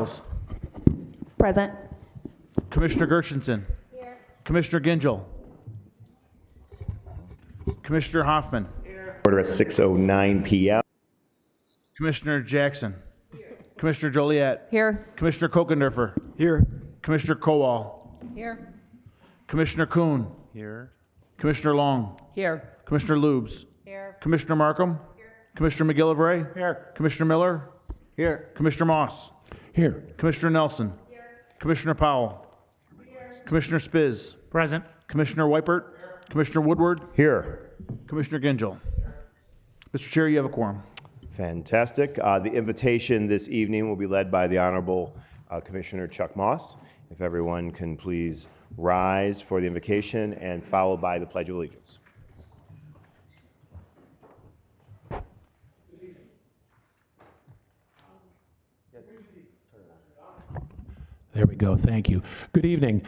Charles. Present. Commissioner Gershenson. Here. Commissioner Gingell. Commissioner Hoffman. Order at 6:09 p.m. Commissioner Jackson. Commissioner Joliet. Here. Commissioner Kokendorfer. Here. Commissioner Kowal. Here. Commissioner Kuhn. Here. Commissioner Long. Here. Commissioner Lubes. Here. Commissioner Markham. Here. Commissioner McGillivray. Here. Commissioner Miller. Here. Commissioner Moss. Here. Commissioner Nelson. Here. Commissioner Powell. Here. Commissioner Spiz. Present. Commissioner Weipert. Commissioner Woodward. Here. Commissioner Gingell. Mr. Chair, you have a quorum. Fantastic. The invitation this evening will be led by the Honorable Commissioner Chuck Moss. If everyone can please rise for the invocation and followed by the Pledge of Allegiance. There we go. Thank you. Good evening.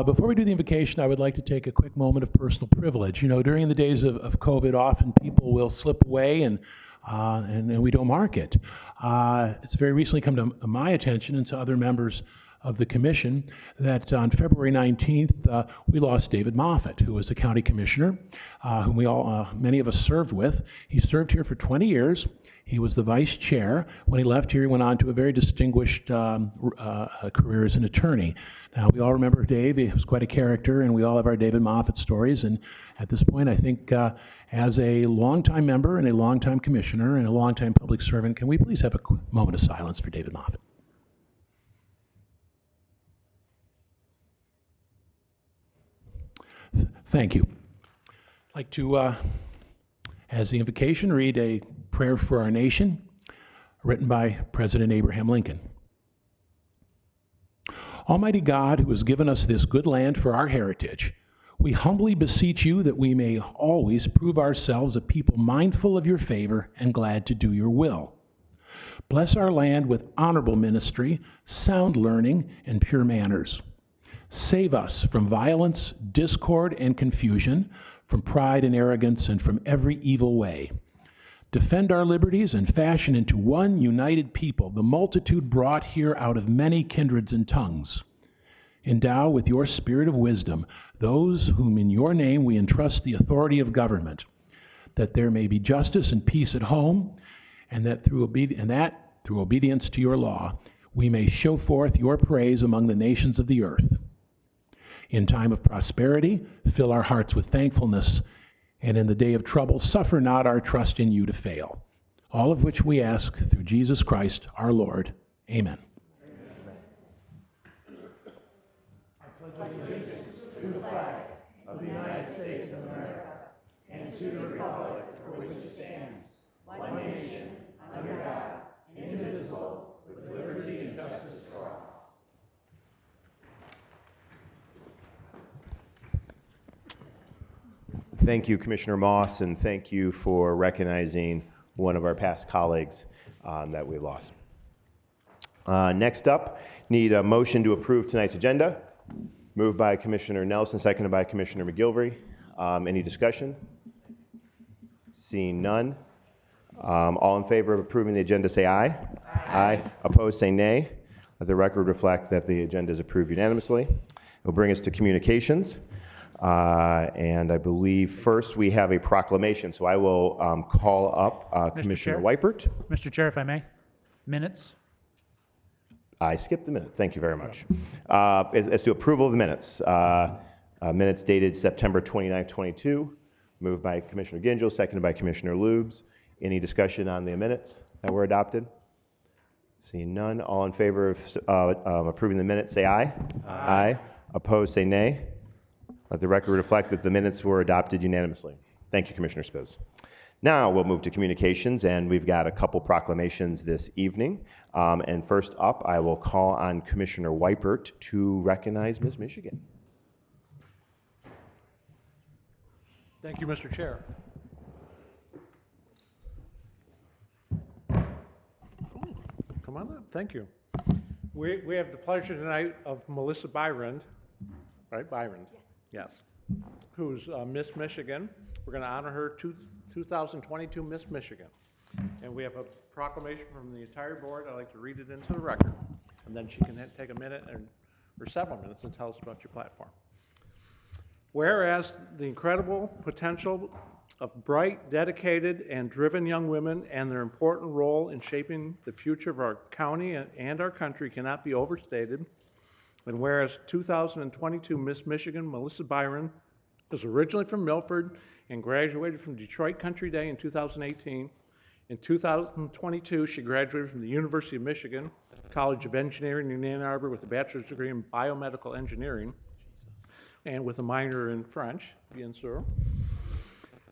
Before we do the invocation, I would like to take a quick moment of personal privilege. You know, during the days of COVID, often people will slip away and we don't mark it. It's very recently come to my attention and to other members of the commission that on February 19th, we lost David Moffett, who was a county commissioner, whom we all, many of us served with. He served here for 20 years. He was the vice chair. When he left here, he went on to a very distinguished career as an attorney. Now, we all remember Dave. He was quite a character, and we all have our David Moffett stories. And at this point, I think as a longtime member and a longtime commissioner and a longtime public servant, can we please have a moment of silence for David Moffett? Thank you. I'd like to, as the invocation, read a prayer for our nation, written by President Abraham Lincoln. Almighty God, who has given us this good land for our heritage, we humbly beseech you that we may always prove ourselves a people mindful of your favor and glad to do your will. Bless our land with honorable ministry, sound learning, and pure manners. Save us from violence, discord, and confusion, from pride and arrogance, and from every evil way. Defend our liberties and fashion into one united people the multitude brought here out of many kindreds and tongues. Endow with your spirit of wisdom those whom in your name we entrust the authority of government, that there may be justice and peace at home, and that through obedience to your law, we may show forth your praise among the nations of the earth. In time of prosperity, fill our hearts with thankfulness, and in the day of trouble, suffer not our trust in you to fail. All of which we ask through Jesus Christ, our Lord. Amen. I pledge allegiance to the flag of the United States of America and to the republic for which it stands, one nation, under God, indivisible, with liberty and justice for all. Thank you, Commissioner Moss, and thank you for recognizing one of our past colleagues that we lost. Next up, need a motion to approve tonight's agenda. Moved by Commissioner Nelson, seconded by Commissioner McGillivray. Any discussion? Seeing none. All in favor of approving the agenda, say aye. Aye. Aye. Opposed, say nay. Let the record reflect that the agenda is approved unanimously. It will bring us to communications. And I believe first we have a proclamation. So I will call up Commissioner Weipert. Mr. Chair, if I may. Minutes. I skipped the minutes. Thank you very much. As to approval of the minutes. Minutes dated September 29th, 22. Moved by Commissioner Gingell, seconded by Commissioner Lubes. Any discussion on the minutes that were adopted? Seeing none. All in favor of approving the minutes, say aye. Aye. Aye. Opposed, say nay. Let the record reflect that the minutes were adopted unanimously. Thank you, Commissioner Spiz. Now we'll move to communications, and we've got a couple proclamations this evening. And first up, I will call on Commissioner Weipert to recognize Ms. Michigan. Thank you, Mr. Chair. Come on up. Thank you. We have the pleasure tonight of Melissa Byron, right? Byron. Yes. Who's Miss Michigan. We're going to honor her 2022 Miss Michigan. And we have a proclamation from the entire board. I'd like to read it into the record. and then she can take a minute or several minutes and tell us about your platform. Whereas the incredible potential of bright, dedicated, and driven young women and their important role in shaping the future of our county and our country cannot be overstated, and whereas 2022 Miss Michigan Melissa Byron is originally from Milford and graduated from Detroit Country Day in 2018. In 2022, she graduated from the University of Michigan College of Engineering in Ann Arbor with a bachelor's degree in biomedical engineering and with a minor in French, bien sûr.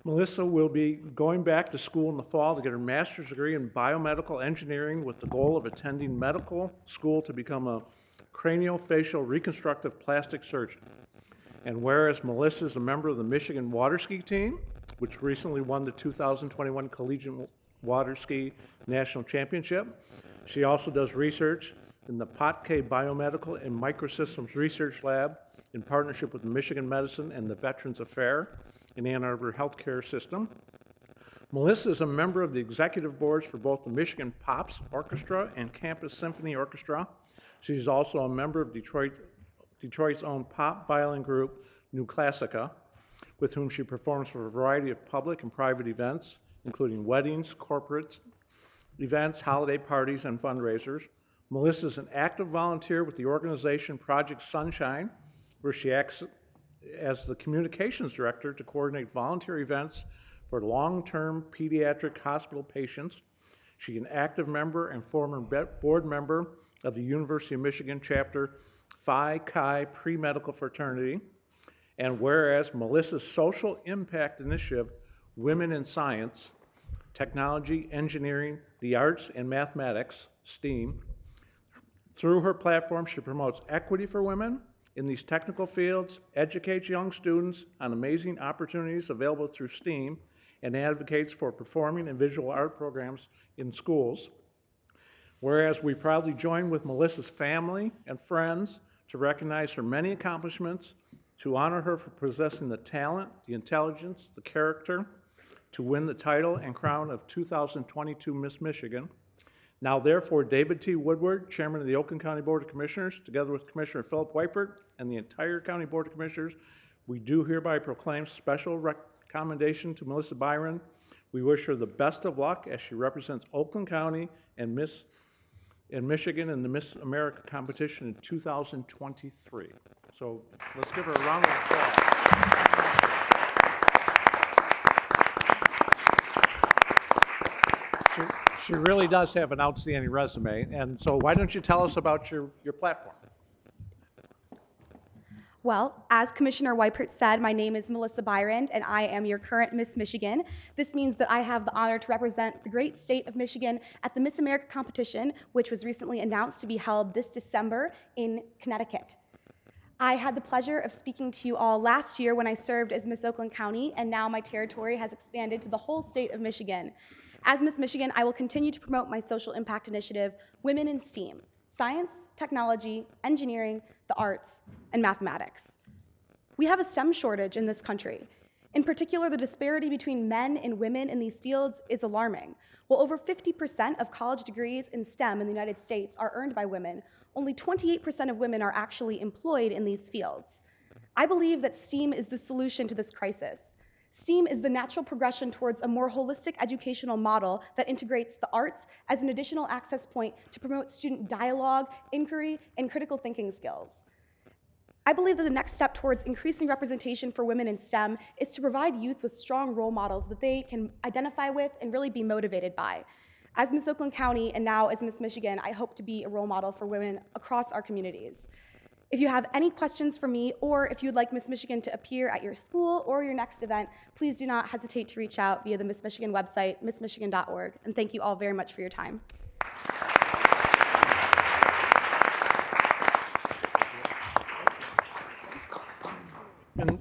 Melissa will be going back to school in the fall to get her master's degree in biomedical engineering with the goal of attending medical school to become a craniofacial reconstructive plastic surgeon. And whereas Melissa is a member of the Michigan water ski team, which recently won the 2021 Collegiate Water Ski National Championship, she also does research in the Potke Biomedical and Microsystems Research Lab in partnership with Michigan Medicine and the Veterans Affairs in Ann Arbor Healthcare System. Melissa is a member of the executive boards for both the Michigan Pops Orchestra and Campus Symphony Orchestra. She's also a member of Detroit's own pop violin group, New Classica, with whom she performs for a variety of public and private events, including weddings, corporate events, holiday parties, and fundraisers. Melissa is an active volunteer with the organization Project Sunshine, where she acts as the communications director to coordinate volunteer events for long-term pediatric hospital patients. She's an active member and former board member of the University of Michigan chapter Phi Chi Pre-Medical Fraternity. And whereas Melissa's social impact initiative, Women in Science, Technology, Engineering, the Arts, and Mathematics, STEAM, through her platform, she promotes equity for women in these technical fields, educates young students on amazing opportunities available through STEAM, and advocates for performing and visual art programs in schools. Whereas we proudly join with Melissa's family and friends to recognize her many accomplishments, to honor her for possessing the talent, the intelligence, the character, to win the title and crown of 2022 Miss Michigan. Now therefore, David T. Woodward, Chairman of the Oakland County Board of Commissioners, together with Commissioner Philip Weipert and the entire County Board of Commissioners, we do hereby proclaim special commendation to Melissa Byron. We wish her the best of luck as she represents Oakland County and Michigan in the Miss America competition in 2023. So let's give her a round of applause. She really does have an outstanding resume, and so why don't you tell us about your platform? Well, as Commissioner Weipert said, my name is Melissa Byron, and I am your current Miss Michigan. This means that I have the honor to represent the great state of Michigan at the Miss America competition, which was recently announced to be held this December in Connecticut. I had the pleasure of speaking to you all last year when I served as Miss Oakland County, and now my territory has expanded to the whole state of Michigan. As Miss Michigan, I will continue to promote my social impact initiative, Women in STEAM, science, technology, engineering, the arts, and mathematics. We have a STEM shortage in this country. In particular, the disparity between men and women in these fields is alarming. While over 50% of college degrees in STEM in the United States are earned by women, only 28% of women are actually employed in these fields. I believe that STEAM is the solution to this crisis. STEAM is the natural progression towards a more holistic educational model that integrates the arts as an additional access point to promote student dialogue, inquiry, and critical thinking skills. I believe that the next step towards increasing representation for women in STEM is to provide youth with strong role models that they can identify with and really be motivated by. As Miss Oakland County and now as Miss Michigan, I hope to be a role model for women across our communities. If you have any questions for me, or if you'd like Miss Michigan to appear at your school or your next event, please do not hesitate to reach out via the Miss Michigan website, missmichigan.org. And thank you all very much for your time.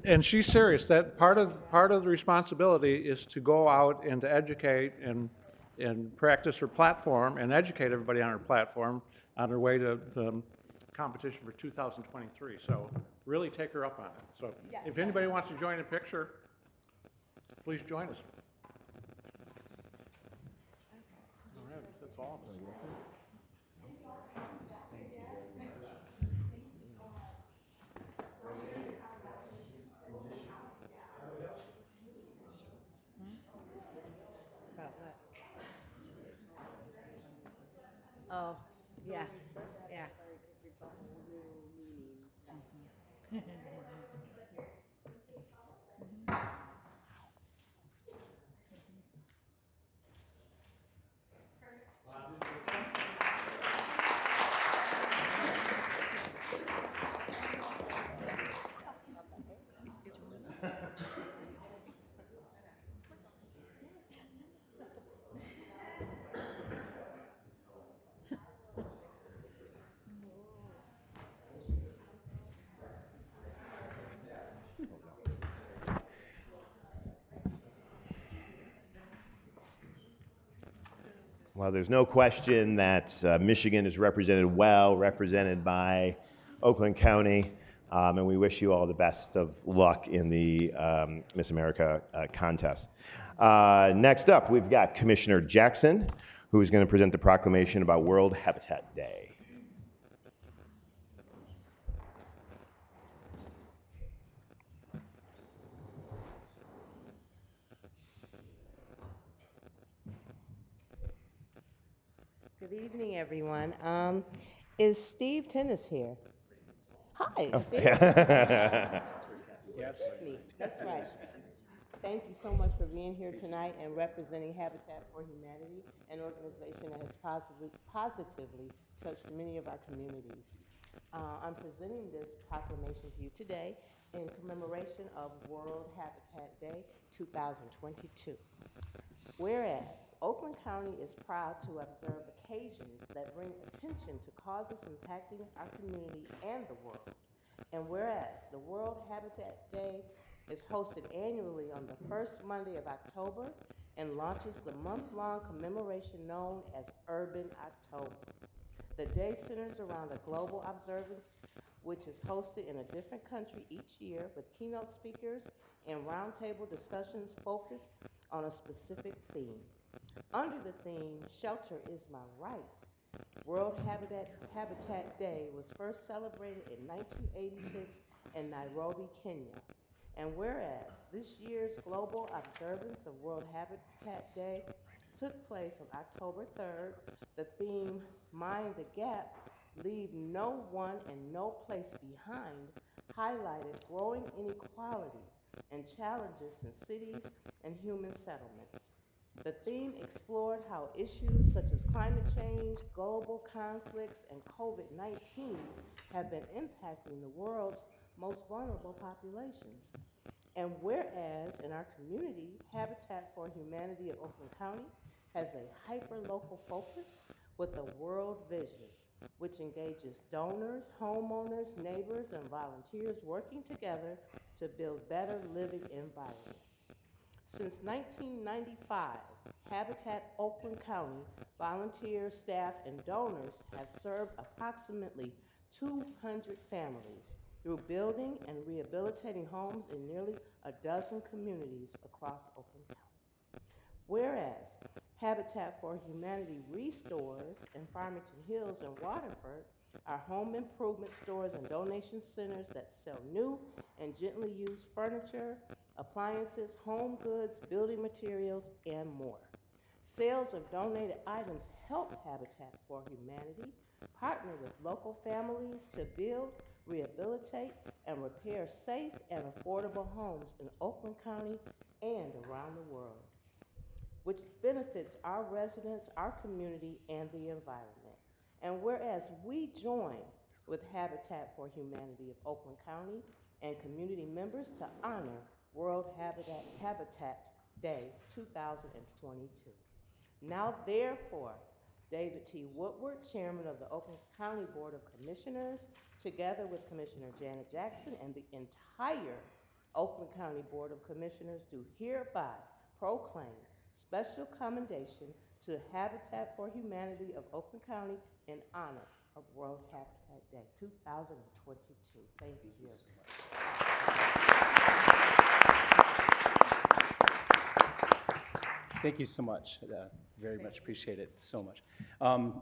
And she's serious. That part of the responsibility is to go out and to educate and practice her platform and educate everybody on her platform on her way to the competition for 2023. So really take her up on it. So yes, if anybody wants to join a picture, please join us. All right, that's all of us. Oh, yeah, yeah. Well, there's no question that Michigan is represented by Oakland County, and we wish you all the best of luck in the Miss America contest. Next up, we've got Commissioner Jackson, who is going to present the proclamation about World Habitat Day. Good evening, everyone. Is Steve Tennis here? Hi, Steve. Yes. Sydney, that's right. Thank you so much for being here tonight and representing Habitat for Humanity, an organization that has positively touched many of our communities. I'm presenting this proclamation to you today in commemoration of World Habitat Day 2022. Whereas Oakland County is proud to observe occasions that bring attention to causes impacting our community and the world. And whereas the World Habitat Day is hosted annually on the first Monday of October and launches the month-long commemoration known as Urban October. The day centers around a global observance which is hosted in a different country each year with keynote speakers and roundtable discussions focused on a specific theme. Under the theme, Shelter is My Right, World Habitat Day was first celebrated in 1986 in Nairobi, Kenya. And whereas this year's global observance of World Habitat Day took place on October 3rd, the theme, Mind the Gap, Leave No One and No Place Behind, highlighted growing inequality and challenges in cities and human settlements. The theme explored how issues such as climate change, global conflicts, and COVID-19 have been impacting the world's most vulnerable populations. And whereas in our community, Habitat for Humanity of Oakland County has a hyper-local focus with a world vision, which engages donors, homeowners, neighbors, and volunteers working together to build better living environments. Since 1995, Habitat Oakland County volunteers, staff, and donors have served approximately 200 families through building and rehabilitating homes in nearly a dozen communities across Oakland County. Whereas Habitat for Humanity restores in Farmington Hills and Waterford are home improvement stores and donation centers that sell new and gently used furniture, appliances, home goods, building materials, and more. Sales of donated items help Habitat for Humanity partner with local families to build, rehabilitate, and repair safe and affordable homes in Oakland County and around the world, which benefits our residents, our community, and the environment. And whereas we join with Habitat for Humanity of Oakland County and community members to honor World Habitat Day 2022. Now, therefore, David T. Woodward, Chairman of the Oakland County Board of Commissioners, together with Commissioner Janet Jackson and the entire Oakland County Board of Commissioners, do hereby proclaim special commendation to Habitat for Humanity of Oakland County in honor of World Habitat Day 2022. Thank you. Thank you so much. Very much appreciate it so much.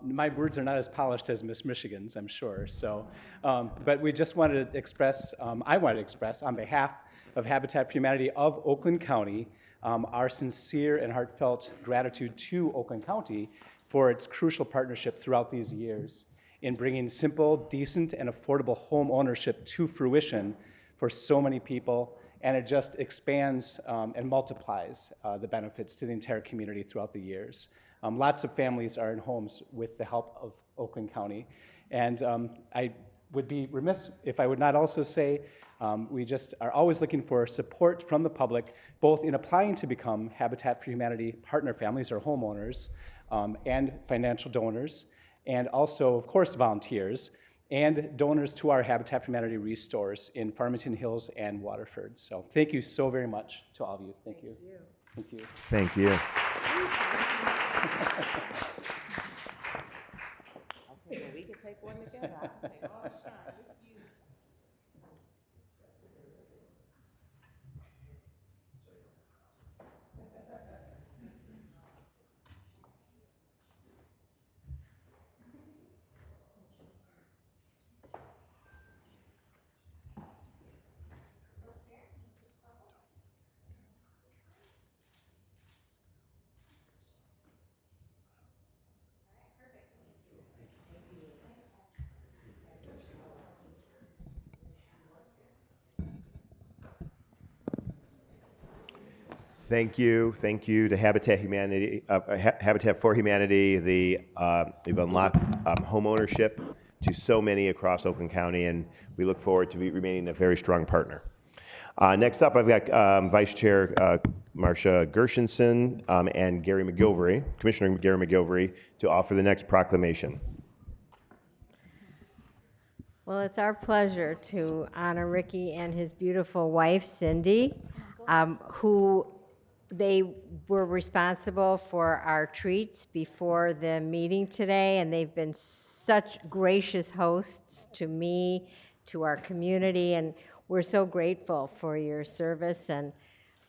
My words are not as polished as Miss Michigan's, I'm sure. So, but we just wanted to express, I wanted to express on behalf of Habitat for Humanity of Oakland County, our sincere and heartfelt gratitude to Oakland County for its crucial partnership throughout these years in bringing simple, decent, and affordable home ownership to fruition for so many people, and it just expands and multiplies the benefits to the entire community throughout the years. Lots of families are in homes with the help of Oakland County, and I would be remiss if I would not also say we just are always looking for support from the public, both in applying to become Habitat for Humanity partner families or homeowners, and financial donors, and also, of course, volunteers, and donors to our Habitat for Humanity restores in Farmington Hills and Waterford. So thank you so very much to all of you. Thank you. Thank you. Thank you. Okay, well, we can take one together. I'll take all the shine. Thank you to Habitat Habitat for Humanity. They've unlocked home ownership to so many across Oakland County, and we look forward to remaining a very strong partner. Next up, I've got Vice Chair Marcia Gershenson and Gary McGilvery, Commissioner Gary McGilvery, to offer the next proclamation. Well, it's our pleasure to honor Ricky and his beautiful wife, Cindy, who they were responsible for our treats before the meeting today, and they've been such gracious hosts to me, to our community, and we're so grateful for your service and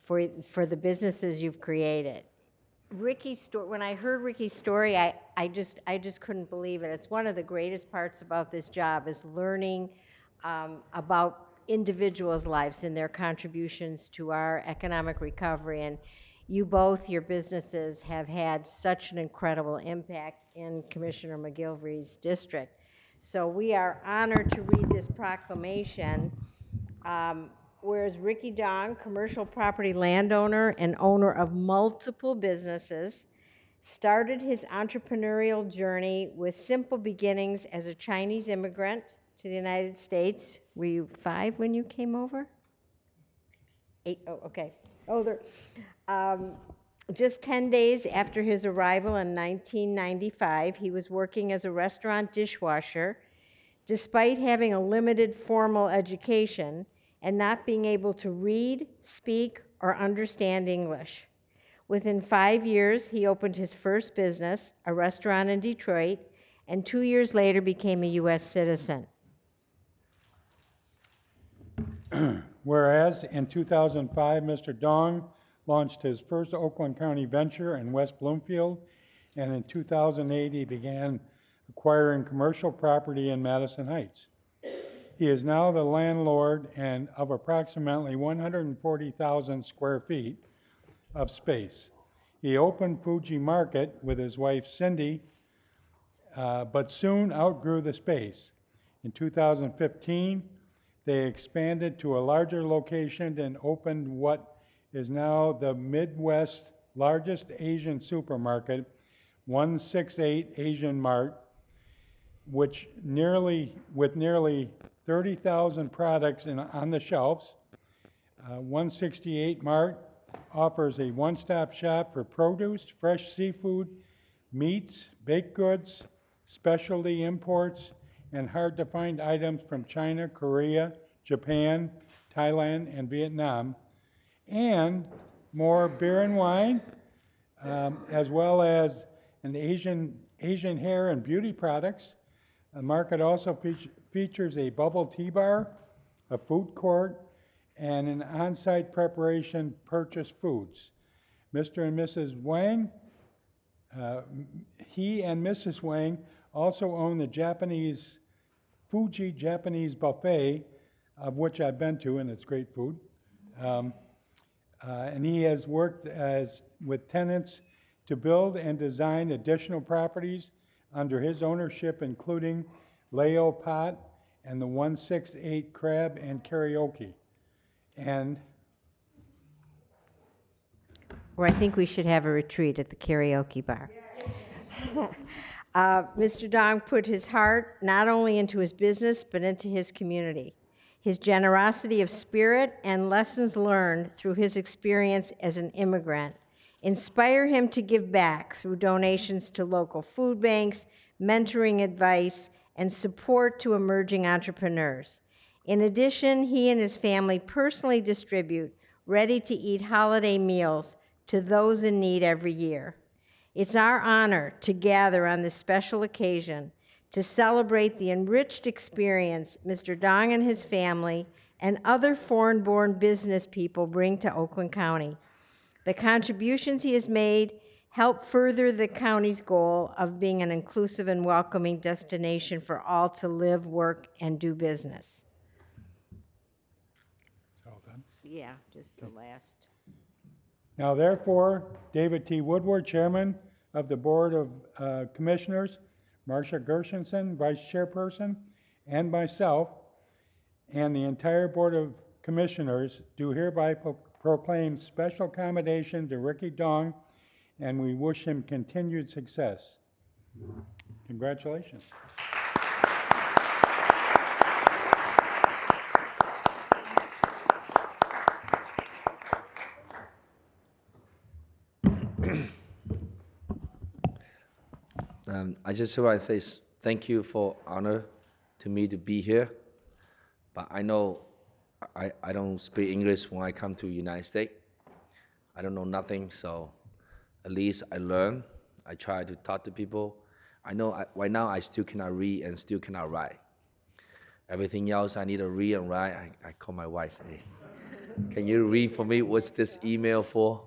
for the businesses you've created. Ricky's story, when I heard Ricky's story, I just couldn't believe it. It's one of the greatest parts about this job is learning about individuals' lives and their contributions to our economic recovery. And you both, your businesses, have had such an incredible impact in Commissioner McGilvery's district. So we are honored to read this proclamation. Whereas Ricky Dong, commercial property landowner and owner of multiple businesses, started his entrepreneurial journey with simple beginnings as a Chinese immigrant to the United States. Were you 5 when you came over? 8, oh, okay. Older. Just 10 days after his arrival in 1995, he was working as a restaurant dishwasher, despite having a limited formal education and not being able to read, speak, or understand English. Within 5 years, he opened his first business, a restaurant in Detroit, and 2 years later became a U.S. citizen. Whereas in 2005, Mr. Dong launched his first Oakland County venture in West Bloomfield, and in 2008, he began acquiring commercial property in Madison Heights. He is now the landlord of approximately 140,000 square feet of space. He opened Fuji Market with his wife Cindy, but soon outgrew the space. In 2015, they expanded to a larger location and opened what is now the Midwest's largest Asian supermarket, 168 Asian Mart, with nearly 30,000 products on the shelves. 168 Mart offers a one-stop shop for produce, fresh seafood, meats, baked goods, specialty imports, and hard-to-find items from China, Korea, Japan, Thailand, and Vietnam, and more beer and wine, as well as an Asian hair and beauty products. The market also features a bubble tea bar, a food court, and an on-site preparation purchased foods. Mr. and Mrs. Wang, he and Mrs. Wang also own the Fuji Japanese buffet, of which I've been to, and it's great food. And he has worked with tenants to build and design additional properties under his ownership, including Leo Pot and the 168 Crab and Karaoke. And Or I think we should have a retreat at the karaoke bar. Mr. Dong put his heart not only into his business, but into his community. His generosity of spirit and lessons learned through his experience as an immigrant inspire him to give back through donations to local food banks, mentoring advice, and support to emerging entrepreneurs. In addition, he and his family personally distribute ready-to-eat holiday meals to those in need every year. It's our honor to gather on this special occasion to celebrate the enriched experience Mr. Dong and his family and other foreign-born business people bring to Oakland County. The contributions he has made help further the county's goal of being an inclusive and welcoming destination for all to live, work, and do business. all done. Yeah, just the last. Now therefore, David T. Woodward, Chairman of the Board of Commissioners, Marcia Gershenson, Vice Chairperson, and myself, and the entire Board of Commissioners do hereby proclaim special commendation to Ricky Dong, and we wish him continued success. Congratulations. I just want to say thank you for honor to me to be here. But I know I don't speak English when I come to United States. I don't know nothing, so at least I learn. I try to talk to people. I know right now I still cannot read and still cannot write. Everything else I need to read and write. I call my wife. Hey, can you read for me? What's this email for?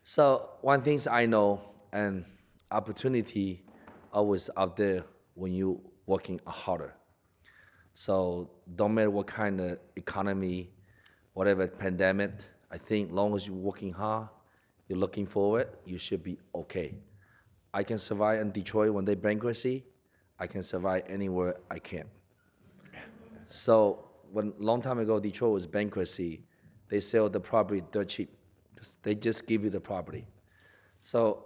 So one thing I know, and opportunity always out there when you working harder. So don't matter what kind of economy, whatever pandemic, I think long as you're working hard, you're looking forward, you should be okay. I can survive in Detroit when they bankruptcy. I can survive anywhere I can. So when long time ago Detroit was bankruptcy, they sell the property dirt cheap. They just give you the property. So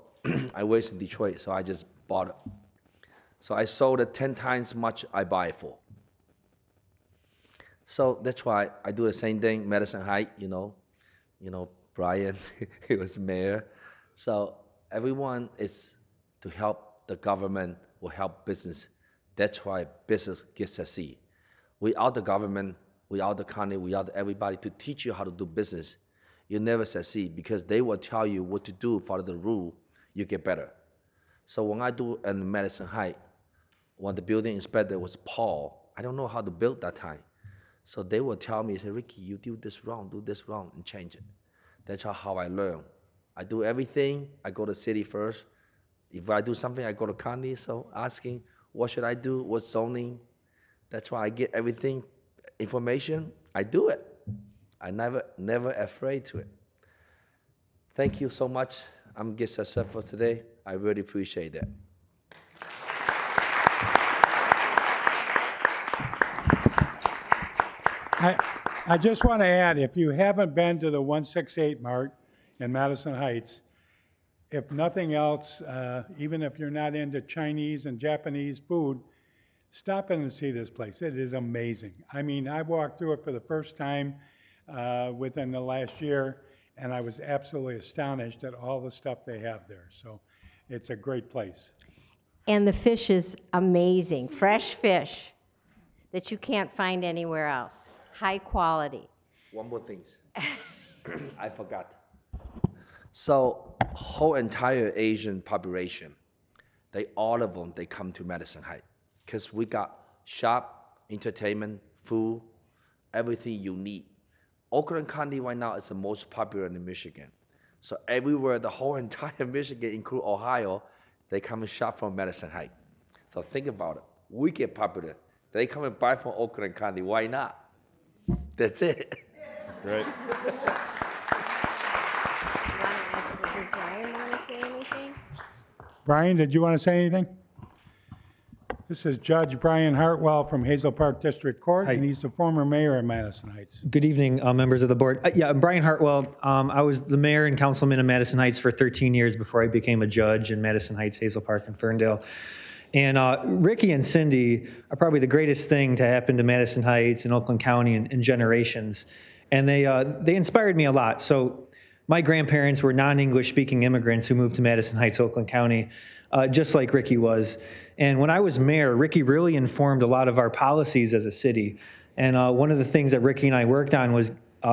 I was in Detroit, so I just bought it. So I sold it 10 times much I buy it for. So that's why I do the same thing, Madison Heights, you know, Brian, he was mayor. So everyone is to help the government will help business. That's why business gets succeed. Without the government, without the county, without everybody to teach you how to do business, you never succeed because they will tell you what to do, follow the rule, you get better. So when I do in Madison Heights, when the building inspector was Paul, I don't know how to build that time. So they will tell me, say, Ricky, you do this wrong, and change it. That's how I learn. I do everything, I go to city first. If I do something, I go to county, so asking, what should I do, what zoning? That's why I get everything, information, I do it. I never afraid to it. Thank you so much. I'm getting successful today. I really appreciate that. I just want to add, if you haven't been to the 168 Mart in Madison Heights, if nothing else, even if you're not into Chinese and Japanese food, stop in and see this place. It is amazing. I mean, I walked through it for the first time within the last year, and I was absolutely astonished at all the stuff they have there. So it's a great place. And the fish is amazing, fresh fish that you can't find anywhere else. High quality. One more thing. I forgot. So whole entire Asian population, all of them, they come to Madison Heights because we got shop, entertainment, food, everything you need. Oakland County right now is the most popular in Michigan. So everywhere, the whole entire Michigan, include Ohio, they come and shop from Madison Heights. So think about it. We get popular. They come and buy from Oakland County. Why not? That's it. Right. Does Brian want to say anything? Brian, did you want to say anything? This is Judge Brian Hartwell from Hazel Park District Court, Hi. and he's the former mayor of Madison Heights. Good evening, members of the board. Yeah, I'm Brian Hartwell. I was the mayor and councilman in Madison Heights for 13 years before I became a judge in Madison Heights, Hazel Park, and Ferndale. And Ricky and Cindy are probably the greatest thing to happen to Madison Heights and Oakland County in generations. And they inspired me a lot. So my grandparents were non-English speaking immigrants who moved to Madison Heights, Oakland County, just like Ricky was. And when I was mayor, Ricky really informed a lot of our policies as a city. And one of the things that Ricky and I worked on was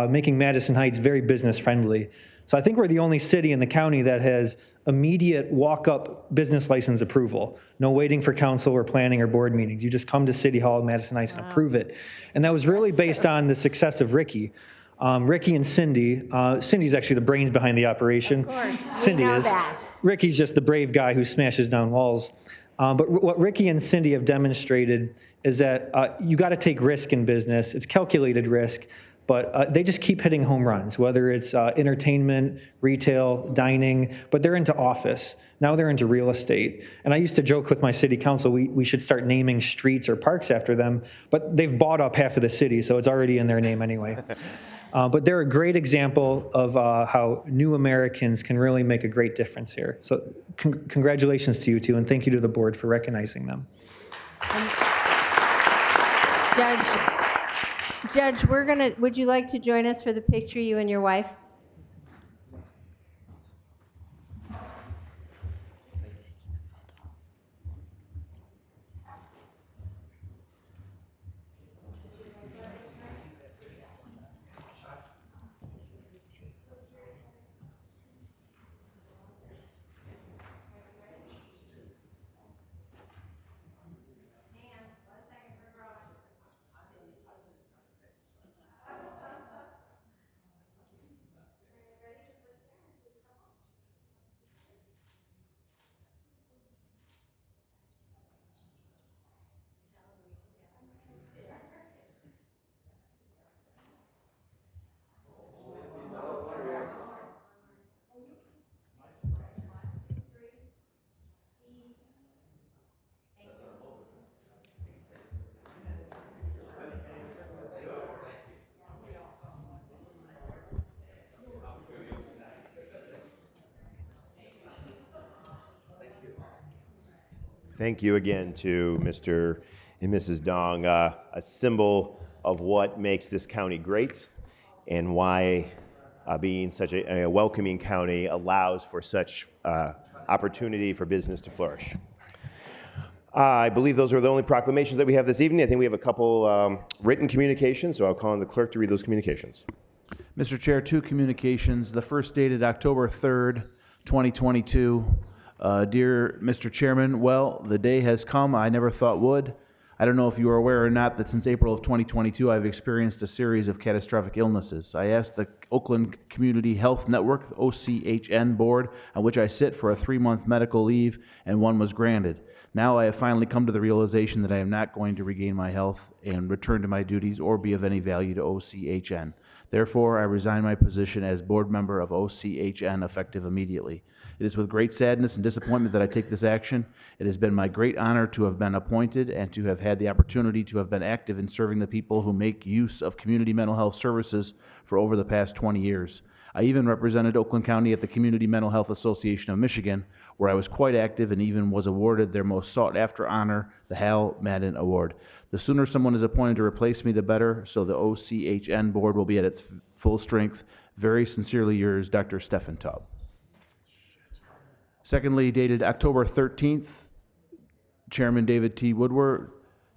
making Madison Heights very business friendly. So I think we're the only city in the county that has immediate walk-up business license approval. No waiting for council or planning or board meetings. You just come to City Hall in Madison Heights and approve it. And that was really based on the success of Ricky. Ricky and Cindy. Cindy's actually the brains behind the operation. Of course, Cindy we know is. that. Ricky's just the brave guy who smashes down walls. But what Ricky and Cindy have demonstrated is that you got to take risk in business. It's calculated risk, but they just keep hitting home runs, whether it's entertainment, retail, dining, but they're into office. Now they're into real estate. And I used to joke with my city council, we should start naming streets or parks after them, but they've bought up half of the city, so it's already in their name anyway. But they're a great example of how new Americans can really make a great difference here. So congratulations to you two, and thank you to the board for recognizing them. Judge, would you like to join us for the picture, you and your wife? Thank you again to Mr. and Mrs. Dong, a symbol of what makes this county great and why being such a welcoming county allows for such opportunity for business to flourish. I believe those are the only proclamations that we have this evening. I think we have a couple written communications, so I'll call on the clerk to read those communications. Mr. Chair, 2 communications. The first dated October 3rd, 2022. Dear Mr. Chairman, well, the day has come I never thought would. I don't know if you are aware or not that since April of 2022, I've experienced a series of catastrophic illnesses. I asked the Oakland Community Health Network, the OCHN board, on which I sit for a 3-month medical leave, and one was granted. Now I have finally come to the realization that I am not going to regain my health and return to my duties or be of any value to OCHN. Therefore, I resign my position as board member of OCHN effective immediately. It is with great sadness and disappointment that I take this action. It has been my great honor to have been appointed and to have had the opportunity to have been active in serving the people who make use of community mental health services for over the past 20 years. I even represented Oakland County at the Community Mental Health Association of Michigan, where I was quite active and even was awarded their most sought-after honor, the Hal Madden Award. The sooner someone is appointed to replace me, the better, so the OCHN board will be at its full strength. Very sincerely yours, Dr. Stefan Taub. Secondly, dated October 13th, Chairman David T. Woodward.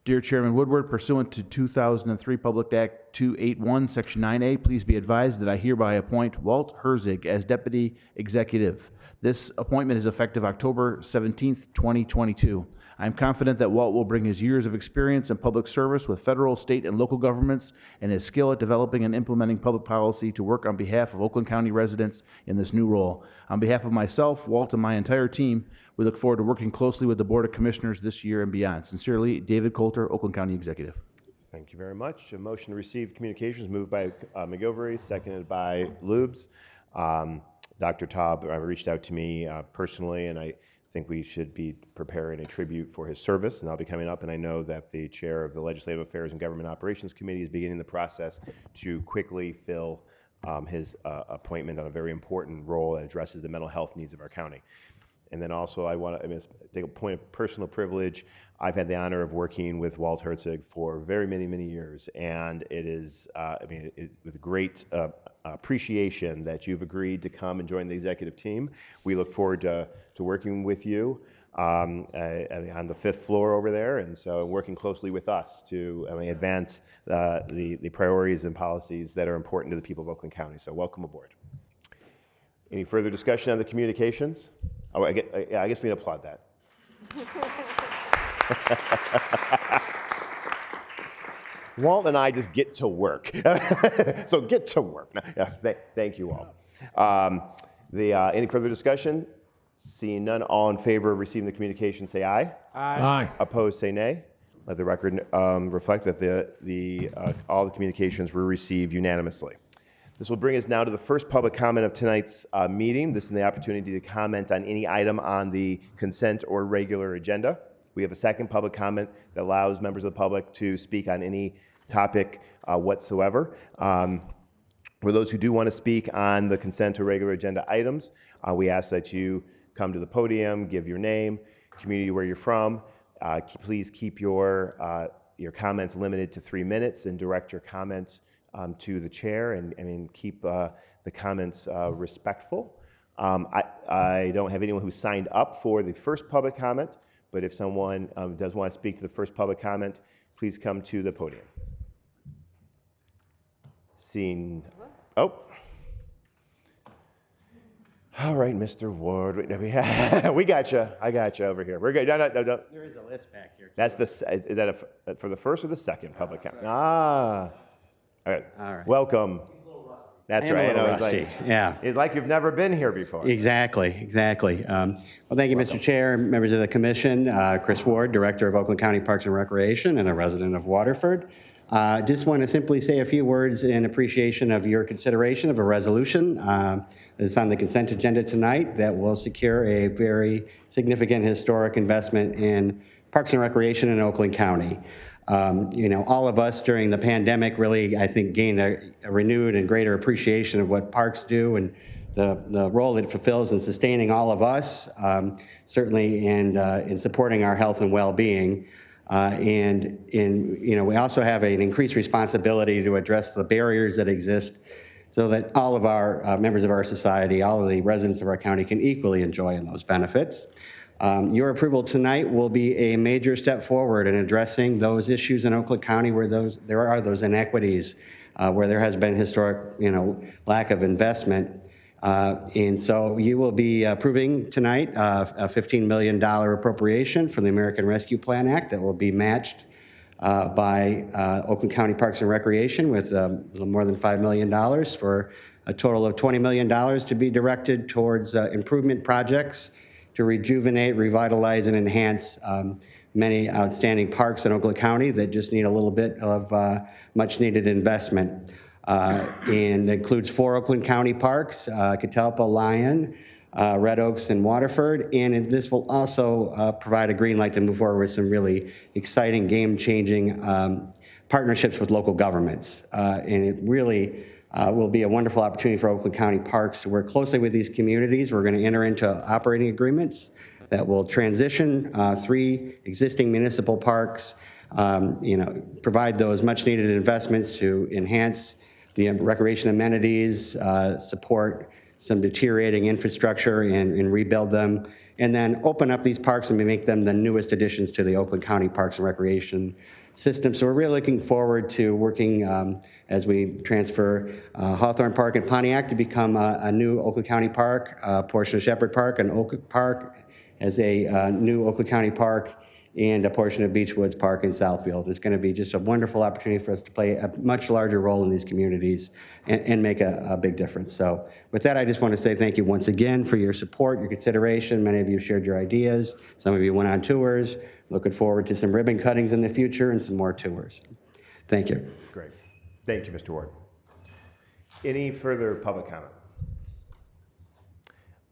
Dear Chairman Woodward, pursuant to 2003 Public Act 281, Section 9A, please be advised that I hereby appoint Walt Herzig as Deputy Executive. This appointment is effective October 17th, 2022. I am confident that Walt will bring his years of experience in public service with federal, state, and local governments and his skill at developing and implementing public policy to work on behalf of Oakland County residents in this new role. On behalf of myself, Walt, and my entire team, we look forward to working closely with the Board of Commissioners this year and beyond. Sincerely, David Coulter, Oakland County Executive. Thank you very much. A motion to receive communications moved by McGilvery, seconded by Lubes. Dr. Taub reached out to me personally, and I think we should be preparing a tribute for his service, and I'll be coming up, and I know that the chair of the Legislative Affairs and Government Operations Committee is beginning the process to quickly fill his appointment on a very important role that addresses the mental health needs of our county. And then also I want to take a point of personal privilege. I've had the honor of working with Walt Herzog for very many years, and it is, it with great appreciation that you've agreed to come and join the executive team. We look forward to working with you on the 5th floor over there, and so working closely with us to advance the priorities and policies that are important to the people of Oakland County. So welcome aboard. Any further discussion on the communications? Oh, I guess we can applaud that. Walt and I just get to work. So get to work. Yeah, thank you all. Any further discussion? Seeing none, all in favor of receiving the communication, say aye. Aye. Opposed, say nay. Let the record reflect that all the communications were received unanimously. This will bring us now to the first public comment of tonight's meeting. This is the opportunity to comment on any item on the consent or regular agenda. We have a second public comment that allows members of the public to speak on any topic whatsoever. For those who do want to speak on the consent or regular agenda items, we ask that you come to the podium, give your name, community where you're from. Please keep your comments limited to 3 minutes and direct your comments to the chair, and keep the comments respectful. I don't have anyone who signed up for the first public comment, but if someone does want to speak to the first public comment, please come to the podium. Seeing, oh. All right, Mr. Ward, we got you. I got you over here. We're good. No. There is a list back here. That's is that for the first or the second public comment? Ah. All right. All right. Welcome. That's right. It's like you've never been here before. Exactly. Well, thank you, Mr. Chair, members of the commission. Chris Ward, Director of Oakland County Parks and Recreation and a resident of Waterford. Just want to simply say a few words in appreciation of your consideration of a resolution that's on the consent agenda tonight that will secure a very significant historic investment in Parks and Recreation in Oakland County. All of us during the pandemic really, I think, gained a renewed and greater appreciation of what parks do and the role it fulfills in sustaining all of us, certainly, and in supporting our health and well-being. We also have an increased responsibility to address the barriers that exist so that all of our members of our society, all of the residents of our county can equally enjoy in those benefits. Your approval tonight will be a major step forward in addressing those issues in Oakland County where there are those inequities, where there has been historic, lack of investment. And so you will be approving tonight a $15 million appropriation from the American Rescue Plan Act that will be matched by Oakland County Parks and Recreation with a little more than $5 million for a total of $20 million to be directed towards improvement projects to rejuvenate, revitalize, and enhance many outstanding parks in Oakland County that just need a little bit of much-needed investment. And includes 4 Oakland County parks, Catalpa, Lyon, Red Oaks, and Waterford. And this will also provide a green light to move forward with some really exciting, game-changing partnerships with local governments. And it really will be a wonderful opportunity for Oakland County Parks to work closely with these communities. We're going to enter into operating agreements that will transition 3 existing municipal parks, provide those much-needed investments to enhance the recreation amenities, support some deteriorating infrastructure and rebuild them, and then open up these parks and make them the newest additions to the Oakland County Parks and Recreation system. So we're really looking forward to working as we transfer Hawthorne Park and Pontiac to become a new Oakland County Park, a portion of Shepherd Park and Oak Park as a new Oakland County Park, and a portion of Beechwoods Park in Southfield. It's going to be just a wonderful opportunity for us to play a much larger role in these communities and make a big difference. So with that, I just want to say thank you once again for your support, your consideration. Many of you shared your ideas. Some of you went on tours. Looking forward to some ribbon cuttings in the future and some more tours. Thank you. Great. Thank you, Mr. Ward. Any further public comment?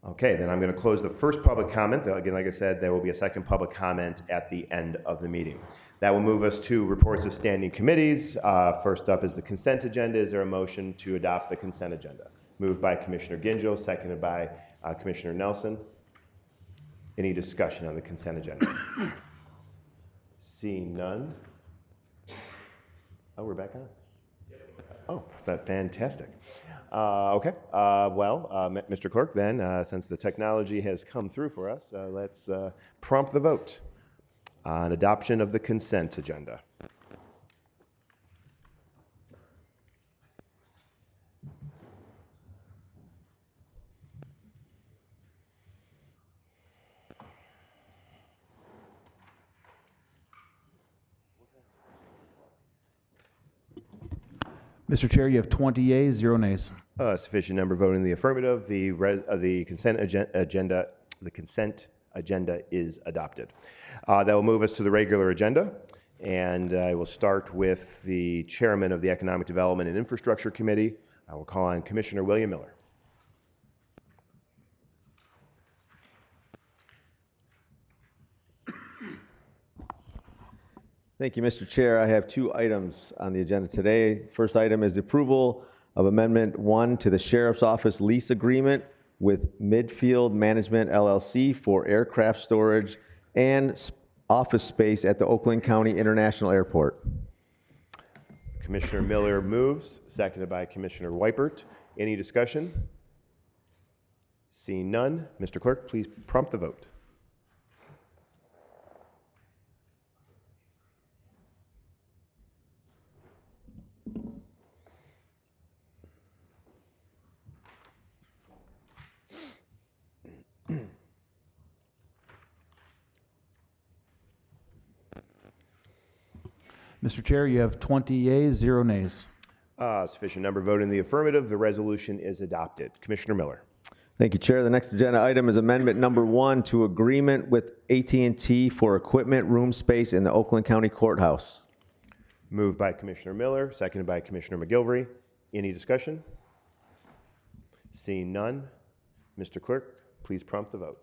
Okay, then I'm going to close the first public comment. Again, like I said, there will be a second public comment at the end of the meeting. That will move us to reports of standing committees. First up is the consent agenda. Is there a motion to adopt the consent agenda? Moved by Commissioner Gingill, seconded by Commissioner Nelson. Any discussion on the consent agenda? Seeing none. Oh, we're back on? Oh, fantastic. Okay, Mr. Clerk, then, since the technology has come through for us, let's prompt the vote on adoption of the consent agenda. Mr. Chair, you have 20 yeas, 0 nays. Sufficient number voting in the affirmative. The consent agenda is adopted. That will move us to the regular agenda, and I will start with the chairman of the Economic Development and Infrastructure Committee. I will call on Commissioner William Miller. Thank you, Mr. Chair. I have 2 items on the agenda today. First item is the approval of Amendment 1 to the Sheriff's Office lease agreement with Midfield Management LLC for aircraft storage and office space at the Oakland County International Airport. Commissioner Miller moves, seconded by Commissioner Weipert. Any discussion? Seeing none, Mr. Clerk, please prompt the vote. Mr. Chair, you have 20 yeas, 0 nays. Sufficient number voted in the affirmative. The resolution is adopted. Commissioner Miller. Thank you, Chair. The next agenda item is Amendment Number 1 to agreement with AT&T for equipment room space in the Oakland County Courthouse. Moved by Commissioner Miller, seconded by Commissioner McGilvery. Any discussion? Seeing none, Mr. Clerk, please prompt the vote.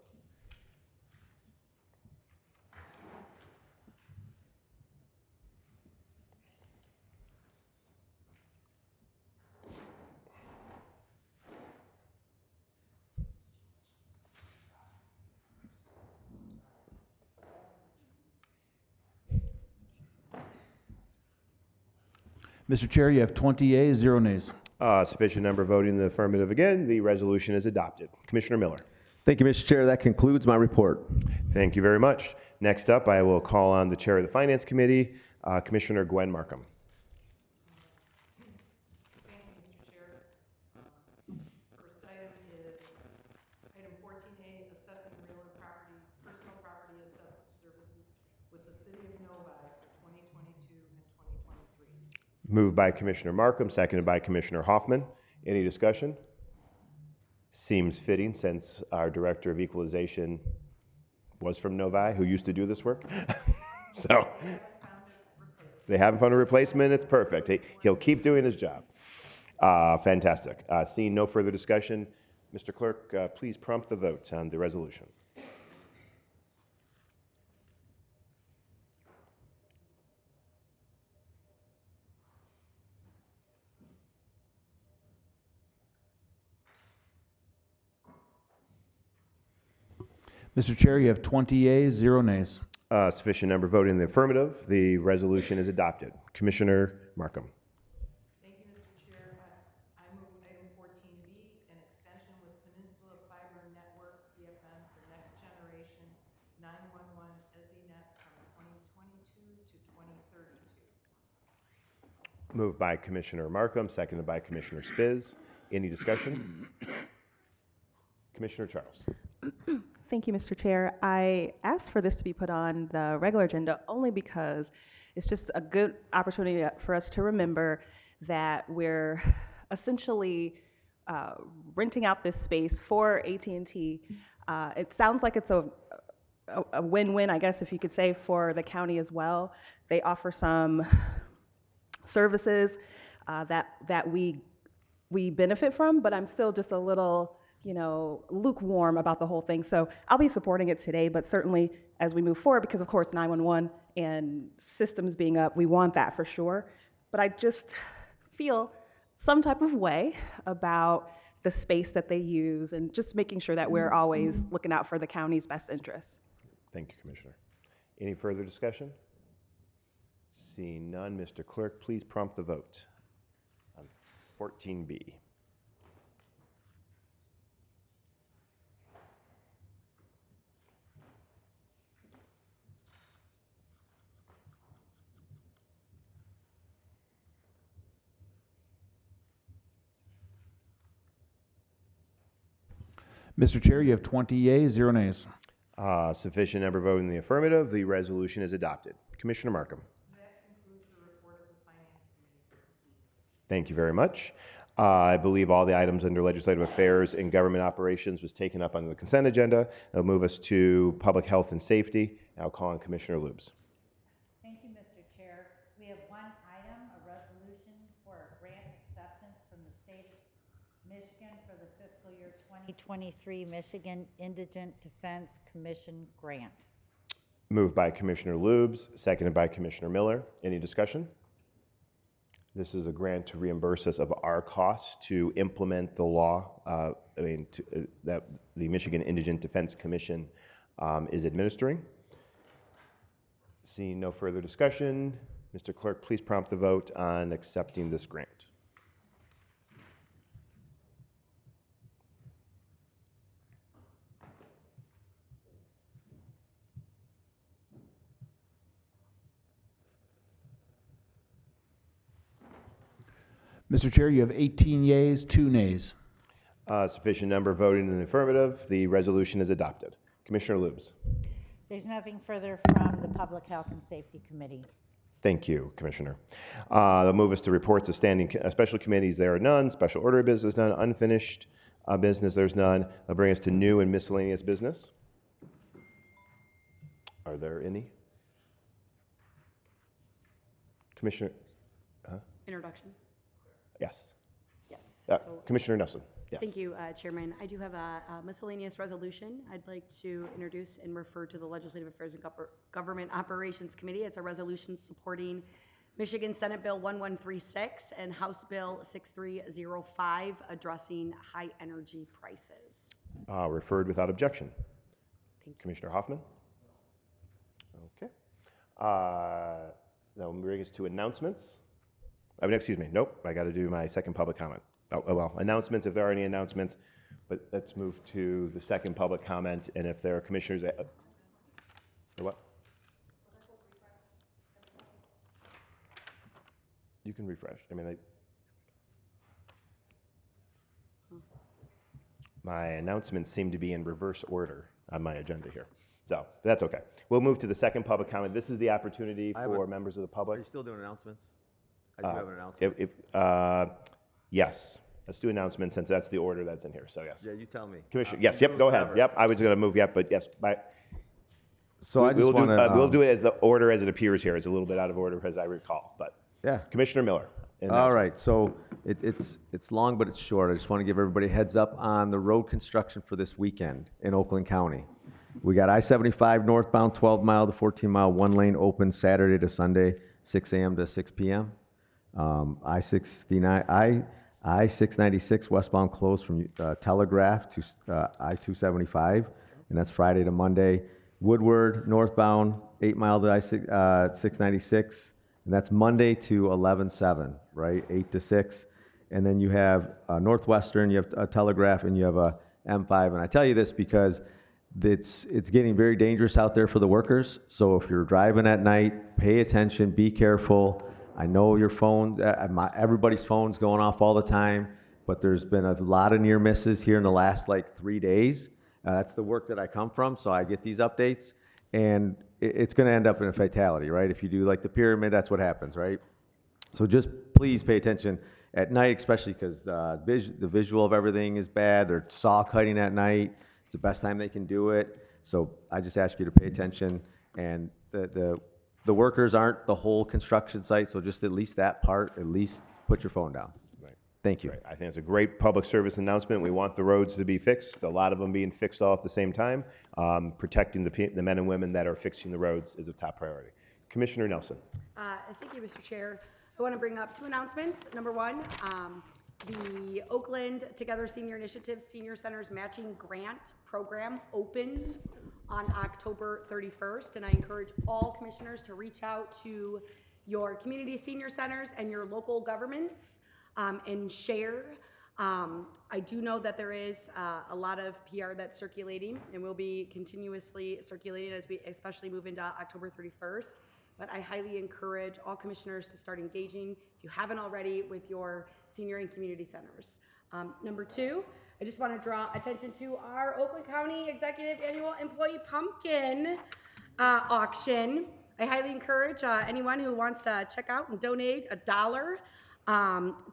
Mr. Chair, you have 20 yeas, 0 nays. Sufficient number voting in the affirmative again. The resolution is adopted. Commissioner Miller. Thank you, Mr. Chair. That concludes my report. Thank you very much. Next up, I will call on the Chair of the Finance Committee, Commissioner Gwen Markham. Thank you, Mr. Chair. First item is item 14A, assessing real and personal property assessment services with the City of Novi for 2022 and 2023. Moved by Commissioner Markham, seconded by Commissioner Hoffman. Any discussion? Seems fitting since our Director of Equalization was from Novi, who used to do this work. So they haven't found a replacement. It's perfect. He'll keep doing his job. Fantastic. Seeing no further discussion, Mr. Clerk, please prompt the vote on the resolution. Mr. Chair, you have 20 yeas, 0 nays. Sufficient number voting in the affirmative. The resolution is adopted. Commissioner Markham. Thank you, Mr. Chair. I move item 14B, an extension with Peninsula Fiber Network, PFN, for next generation 911 EZNet from 2022 to 2032. Moved by Commissioner Markham, seconded by Commissioner Spiz. Any discussion? Commissioner Charles. Thank you, Mr. Chair. I asked for this to be put on the regular agenda only because it's just a good opportunity for us to remember that we're essentially renting out this space for AT&T. It sounds like it's a win-win, I guess, if you could say, for the county as well. They offer some services that we benefit from, but I'm still just a little lukewarm about the whole thing. So I'll be supporting it today, but certainly as we move forward, because of course 911 and systems being up, we want that for sure. But I just feel some type of way about the space that they use and just making sure that we're always looking out for the county's best interests. Thank you, Commissioner. Any further discussion? Seeing none, Mr. Clerk, please prompt the vote on 14B. Mr. Chair, you have 20 yeas, 0 nays. Sufficient number voting in the affirmative. The resolution is adopted. Commissioner Markham. That concludes the report of the Finance Committee for this evening. Thank you very much. I believe all the items under Legislative Affairs and Government Operations was taken up on the consent agenda. That'll move us to Public Health and Safety. I'll call on Commissioner Lubes. Thank you, Mr. Chair. We have one item, a resolution for a grant acceptance from the state of Michigan for the fiscal year 2023 Michigan Indigent Defense Commission grant. Moved by Commissioner Lubes, seconded by Commissioner Miller. Any discussion? This is a grant to reimburse us of our costs to implement the law that the Michigan Indigent Defense Commission is administering. Seeing no further discussion, Mr. Clerk, please prompt the vote on accepting this grant. Mr. Chair, you have 18 yeas, 2 nays. Sufficient number voting in the affirmative. The resolution is adopted. Commissioner Lubes. There's nothing further from the Public Health and Safety Committee. Thank you, Commissioner. That'll move us to reports of standing special committees. There are none. Special order of business, none. Unfinished business, there's none. That'll bring us to new and miscellaneous business. Are there any? Commissioner? Introduction. Yes. Yes. Commissioner Nelson. Yes. Thank you, Chairman. I do have a miscellaneous resolution I'd like to introduce and refer to the Legislative Affairs and Government Operations Committee. It's a resolution supporting Michigan Senate Bill 1136 and House Bill 6305 addressing high energy prices. Referred without objection. Commissioner Hoffman. Okay. That will bring us to announcements. Excuse me. Nope. I got to do my second public comment. Oh, well, announcements, if there are any announcements, but let's move to the second public comment, and if there are commissioners, what? You can refresh. I mean, my announcements seem to be in reverse order on my agenda here, so that's okay. We'll move to the second public comment. This is the opportunity for members of the public. Are you still doing announcements? I do have an announcement. Yes. Let's do announcements since that's the order that's in here. So yes. Yeah, you tell me. Commissioner. Yes. Yep. Go ahead. Yep. I was going to move. Yep. But yes. So I just want to. We'll do it as the order as it appears here. It's a little bit out of order as I recall. But yeah. Commissioner Miller. All right. So it's long, but it's short. I just want to give everybody a heads up on the road construction for this weekend in Oakland County. We got I-75 northbound 12 mile to 14 mile, 1 lane open Saturday to Sunday, 6 a.m. to 6 p.m. I-696 westbound closed from Telegraph to I-275, and that's Friday to Monday. Woodward northbound 8 mile to I-696, and that's Monday to 11/7, right, 8 to 6. And then you have Northwestern, you have a Telegraph, and you have a M5. And I tell you this because it's getting very dangerous out there for the workers. So if you're driving at night, pay attention, be careful. I know your phone, everybody's phone's going off all the time, but there's been a lot of near misses here in the last 3 days. That's the work that I come from, so I get these updates, and it's going to end up in a fatality, right? If you do the pyramid, that's what happens, right? So just please pay attention at night, especially because the visual of everything is bad. They're saw cutting at night. It's the best time they can do it. So I just ask you to pay attention, and the workers aren't the whole construction site, so just at least that part, at least put your phone down. Right. Thank you. Great. I think it's a great public service announcement. We want the roads to be fixed, a lot of them being fixed all at the same time. Protecting the men and women that are fixing the roads is a top priority. Commissioner Nelson. Thank you, Mr. Chair. I want to bring up two announcements. Number one, the Oakland Together Senior Initiative Senior Centers Matching Grant Program opens on October 31st, and I encourage all commissioners to reach out to your community senior centers and your local governments and share. I do know that there is a lot of PR that's circulating and will be continuously circulating as we especially move into October 31st. But I highly encourage all commissioners to start engaging, if you haven't already, with your senior and community centers. Number two, I just want to draw attention to our Oakland County Executive Annual Employee Pumpkin auction. I highly encourage anyone who wants to check out and donate $1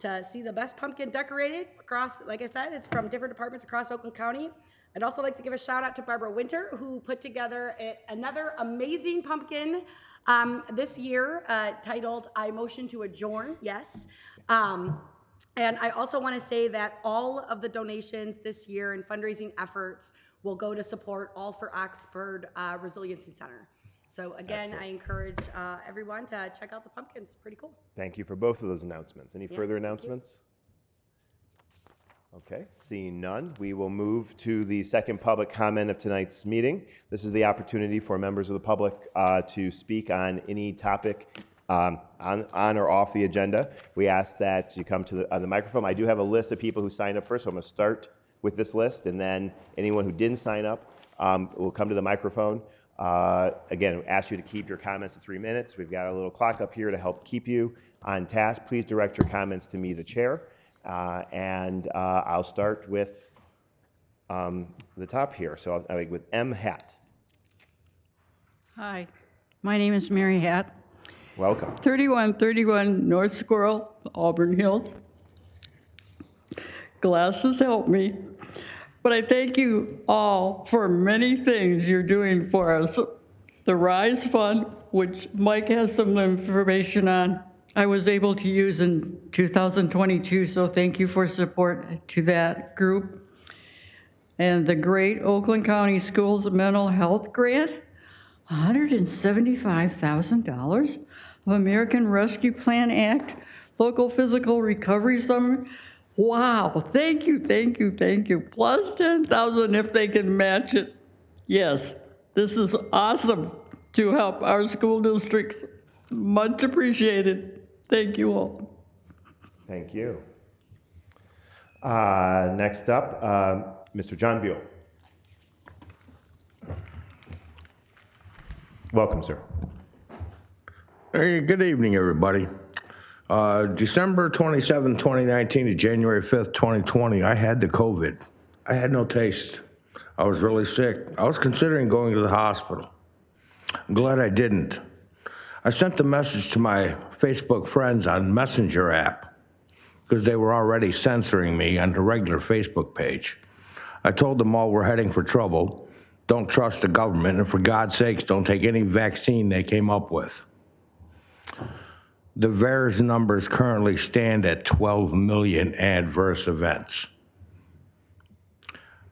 to see the best pumpkin decorated across, like I said, it's from different departments across Oakland County. I'd also like to give a shout out to Barbara Winter, who put together another amazing pumpkin this year titled I Motion to Adjourn, yes. And I also want to say that all of the donations this year and fundraising efforts will go to support All for Oxford Resiliency Center. So again, Excellent. I encourage everyone to check out the pumpkins. Pretty cool. Thank you for both of those announcements. Any Yeah, further thank you. announcements? Okay, seeing none, we will move to the second public comment of tonight's meeting. This is the opportunity for members of the public to speak on any topic on or off the agenda. We ask that you come to the microphone. I do have a list of people who signed up first, so I'm going to start with this list, and then anyone who didn't sign up will come to the microphone. Again, ask you to keep your comments to 3 minutes. We've got a little clock up here to help keep you on task. Please direct your comments to me, the chair. I'll start with the top here. So I'll with M. Hatt. Hi, my name is Mary Hatt. Welcome. 3131 North Squirrel, Auburn Hills. Glasses help me, but I thank you all for many things you're doing for us. The RISE Fund, which Mike has some information on, I was able to use in 2022, so thank you for support to that group. And the Great Oakland County Schools Mental Health Grant, $175,000 of American Rescue Plan Act, Local Physical Recovery Summer. Wow, thank you, thank you, thank you. Plus 10,000 if they can match it. Yes, this is awesome to help our school districts. Much appreciated. Thank you all. Thank you. Next up, Mr. John Buell. Welcome, sir. Hey, good evening, everybody. December 27, 2019 to January 5th, 2020, I had the COVID. I had no taste. I was really sick. I was considering going to the hospital. I'm glad I didn't. I sent the message to my Facebook friends on Messenger app because they were already censoring me on the regular Facebook page. I told them all we're heading for trouble, don't trust the government, and for God's sakes, don't take any vaccine they came up with. The VAERS numbers currently stand at 12 million adverse events.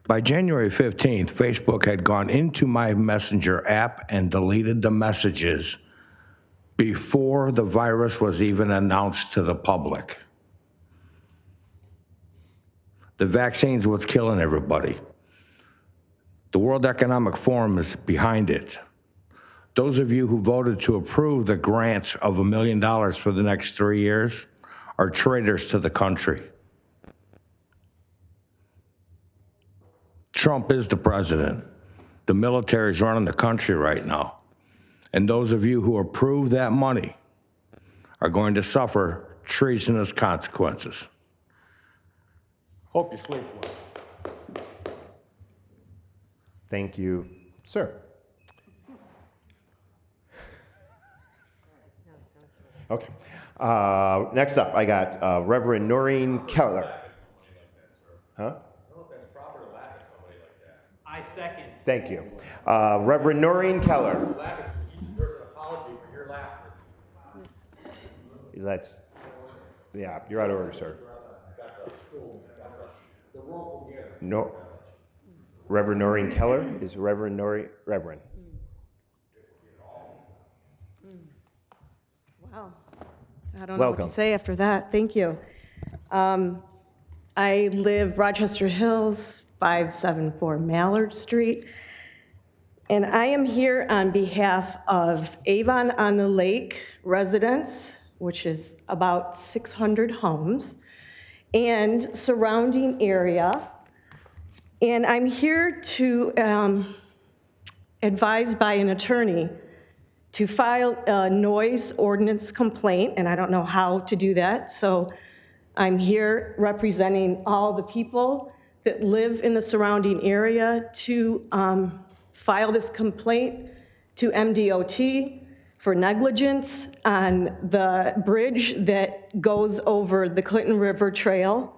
By January 15th, Facebook had gone into my Messenger app and deleted the messages before the virus was even announced to the public. The vaccine's what's killing everybody. The World Economic Forum is behind it. Those of you who voted to approve the grants of $1 million for the next 3 years are traitors to the country. Trump is the president. The military is running the country right now. And those of you who approve that money are going to suffer treasonous consequences. Hope you sleep well. Thank you, sir. Okay. Next up, I got Reverend Noreen Keller. Huh? I second. Thank you. Reverend Noreen Keller. Yeah, you're out of order, sir. No, Reverend Noreen Keller is Reverend Reverend. Wow. I don't know Welcome. what to say after that. Thank you. I live Rochester Hills, 574 Mallard Street. And I am here on behalf of Avon on the Lake residents, which is about 600 homes, and surrounding area. And I'm here to advise by an attorney to file a noise ordinance complaint, and I don't know how to do that, so I'm here representing all the people that live in the surrounding area to file this complaint to MDOT for negligence on the bridge that goes over the Clinton River Trail.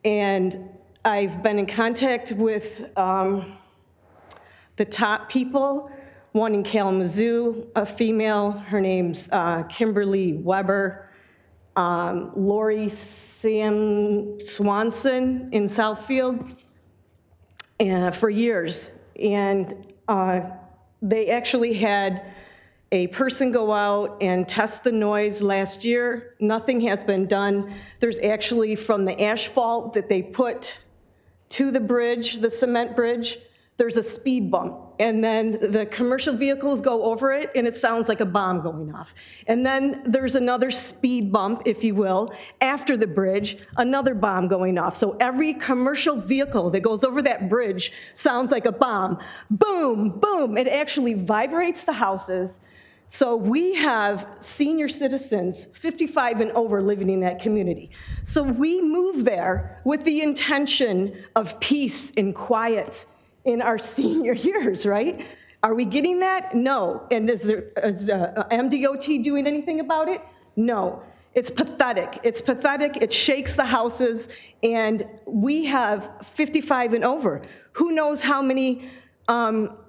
And I've been in contact with the top people, one in Kalamazoo, a female, her name's Kimberly Weber, Lori Sam Swanson in Southfield, for years. And they actually had a person go out and test the noise last year. Nothing has been done. There's actually, from the asphalt that they put to the bridge, the cement bridge, there's a speed bump. And then the commercial vehicles go over it, and it sounds like a bomb going off. And then there's another speed bump, if you will, after the bridge, another bomb going off. So every commercial vehicle that goes over that bridge sounds like a bomb. Boom, boom. It actually vibrates the houses. So we have senior citizens, 55 and over, living in that community. So we moved there with the intention of peace and quiet in our senior years, right? Are we getting that? No. And is MDOT doing anything about it? No. It's pathetic. It's pathetic. It shakes the houses, and we have 55 and over. Who knows how many PTSD?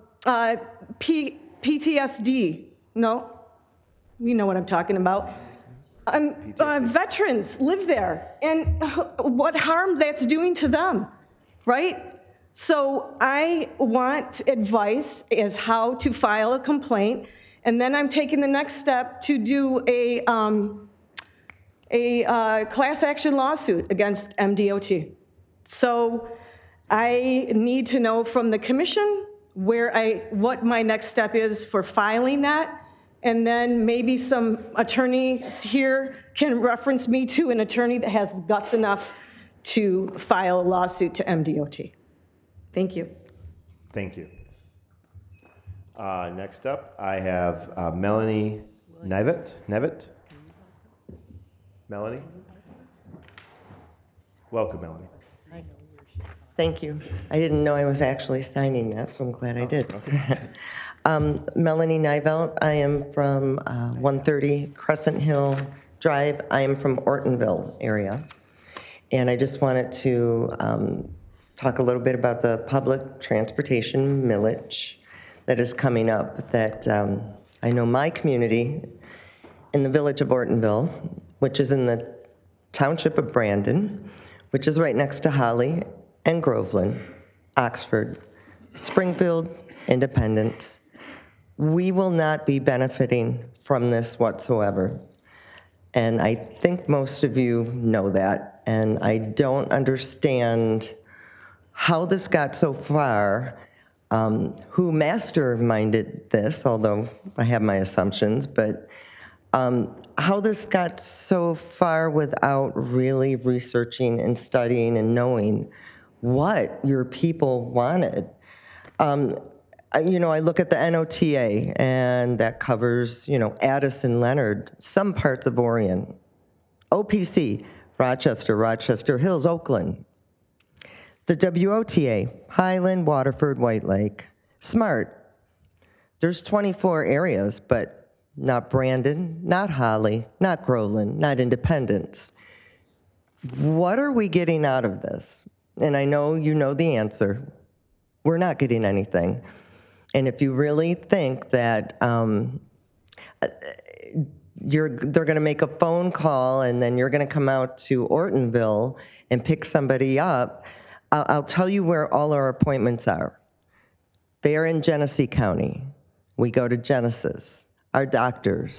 No? You know what I'm talking about. Veterans live there, and what harm that's doing to them, right? So I want advice as how to file a complaint, and then I'm taking the next step to do a class action lawsuit against MDOT. So I need to know from the commission what my next step is for filing that, and then maybe some attorney here can reference me to an attorney that has guts enough to file a lawsuit to MDOT. Thank you. Thank you. Next up, I have Melanie Nevitt. Melanie? Welcome, Melanie. Thank you. I didn't know I was actually signing that, so I'm glad I did. Okay. Melanie Nivelt. I am from 130 Crescent Hill Drive. I am from Ortonville area. And I just wanted to talk a little bit about the public transportation millage that is coming up, that I know my community in the village of Ortonville, which is in the township of Brandon, which is right next to Holly and Groveland, Oxford, Springfield, Independence. We will not be benefiting from this whatsoever. And I think most of you know that, and I don't understand how this got so far, who masterminded this, although I have my assumptions, but how this got so far without really researching and studying and knowing what your people wanted. I look at the NOTA, and that covers, Addison, Leonard, some parts of Orion, OPC, Rochester Hills, Oakland. The WOTA, Highland, Waterford, White Lake, SMART. There's 24 areas, but not Brandon, not Holly, not Groveland, not Independence. What are we getting out of this? And I know you know the answer. We're not getting anything. And if you really think that they're going to make a phone call and then you're going to come out to Ortonville and pick somebody up. I'll tell you where all our appointments are. They are in Genesee County. We go to Genesis. Our doctors,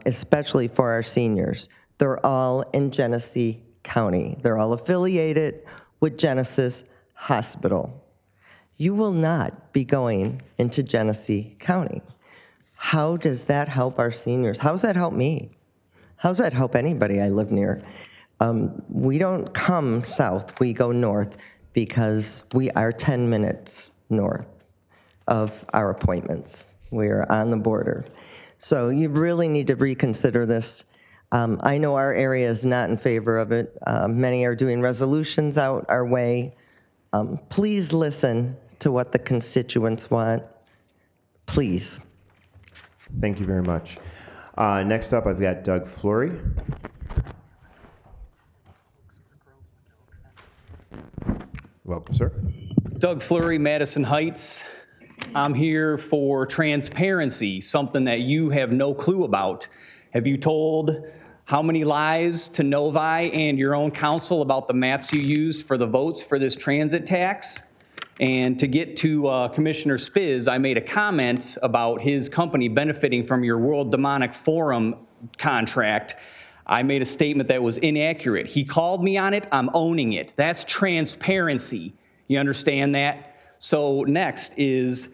especially for our seniors, they're all in Genesee County. They're all affiliated with Genesis Hospital. You will not be going into Genesee County. How does that help our seniors? How does that help me? How does that help anybody I live near? We don't come south, we go north because we are 10 minutes north of our appointments. We are on the border. So you really need to reconsider this. I know our area is not in favor of it. Many are doing resolutions out our way. Please listen to what the constituents want. Please. Thank you very much. Next up, I've got Doug Fleury. Welcome, sir. Doug Fleury, Madison Heights. I'm here for transparency, something that you have no clue about. Have you told how many lies to Novi and your own council about the maps you used for the votes for this transit tax? And to get to Commissioner Spiz, I made a comment about his company benefiting from your World Demonic Forum contract. I made a statement that was inaccurate. He called me on it. I'm owning it. That's transparency. You understand that? So next is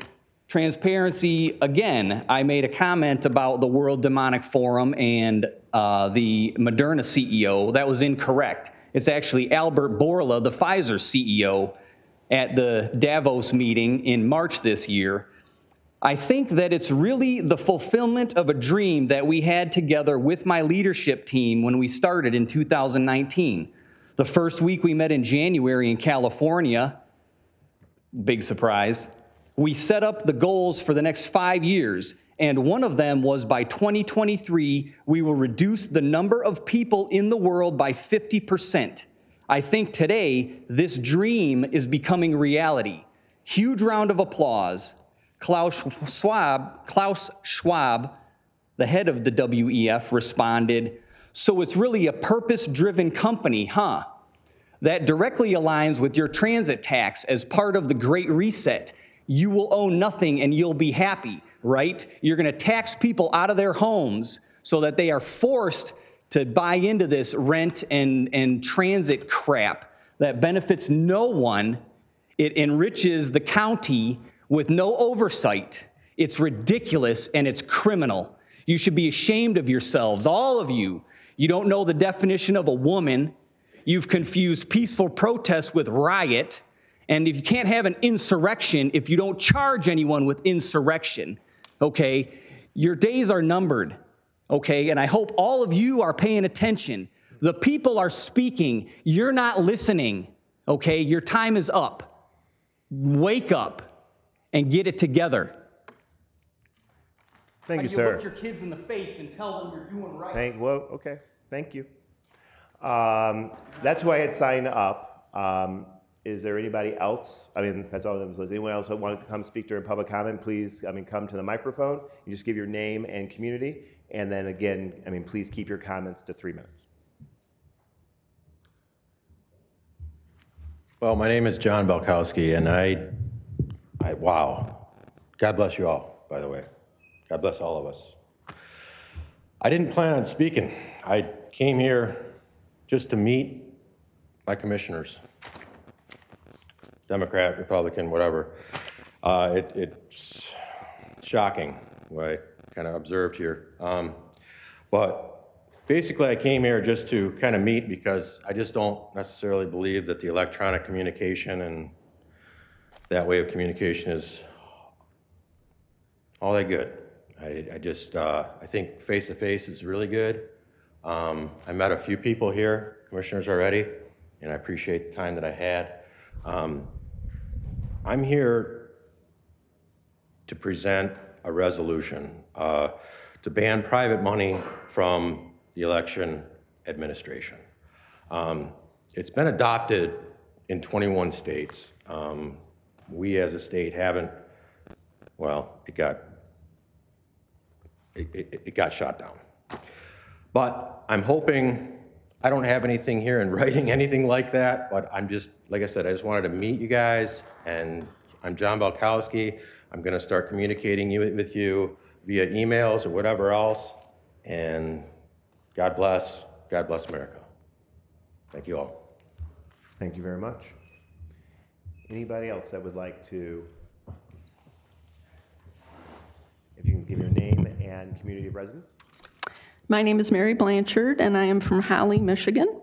transparency again. I made a comment about the World Demonic Forum and the Moderna CEO. That was incorrect. It's actually Albert Bourla, the Pfizer CEO, at the Davos meeting in March this year. I think that it's really the fulfillment of a dream that we had together with my leadership team when we started in 2019. The first week we met in January in California, big surprise, we set up the goals for the next 5 years, and one of them was by 2023, we will reduce the number of people in the world by 50%. I think today, this dream is becoming reality. Huge round of applause. Klaus Schwab, the head of the WEF, responded, "So it's really a purpose-driven company, huh? That directly aligns with your transit tax as part of the Great Reset. You will own nothing and you'll be happy, right? You're going to tax people out of their homes so that they are forced to buy into this rent and transit crap that benefits no one. It enriches the county with no oversight. It's ridiculous and it's criminal. You should be ashamed of yourselves, all of you. You don't know the definition of a woman. You've confused peaceful protest with riot. And if you can't have an insurrection if you don't charge anyone with insurrection, okay, your days are numbered. Okay, and I hope all of you are paying attention. The people are speaking. You're not listening. Okay, your time is up. Wake up and get it together. Thank you, How do sir. you look your kids in the face and tell them you're doing right? Okay, thank you. That's why I had signed up. Is there anybody else? I mean, that's all. Does anyone else want to come speak during public comment? Please, come to the microphone. You just give your name and community. And then again, please keep your comments to 3 minutes. Well, my name is John Belkowski, and wow. God bless you all, by the way. God bless all of us. I didn't plan on speaking. I came here just to meet my commissioners. Democrat, Republican, whatever. It's shocking what I kind of observed here. But basically I came here just to kind of meet because I just don't necessarily believe that the electronic communication and that way of communication is all that good. I think face-to-face is really good. I met a few people here, commissioners already, and I appreciate the time that I had. I'm here to present a resolution to ban private money from the election administration. It's been adopted in 21 states. We as a state haven't, well, it got shot down. But I'm hoping, I don't have anything here in writing, anything like that, but I'm just, like I said, I just wanted to meet you guys, and I'm John Balkowski. I'm gonna start communicating with you via emails or whatever else, and God bless America. Thank you all. Thank you very much. Anybody else that would like to, if you can give your name and community of residence? My name is Mary Blanchard, and I am from Holly, Michigan.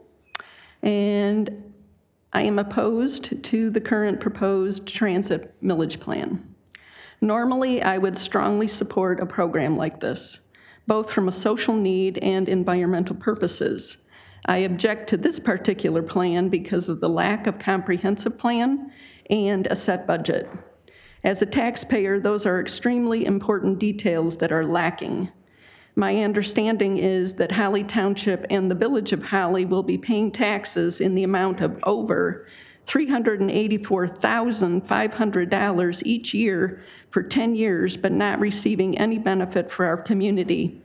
And I am opposed to the current proposed transit millage plan. Normally, I would strongly support a program like this, both from a social need and environmental purposes. I object to this particular plan because of the lack of comprehensive plan and a set budget. As a taxpayer, those are extremely important details that are lacking. My understanding is that Holly Township and the Village of Holly will be paying taxes in the amount of over $384,500 each year for 10 years, but not receiving any benefit for our community.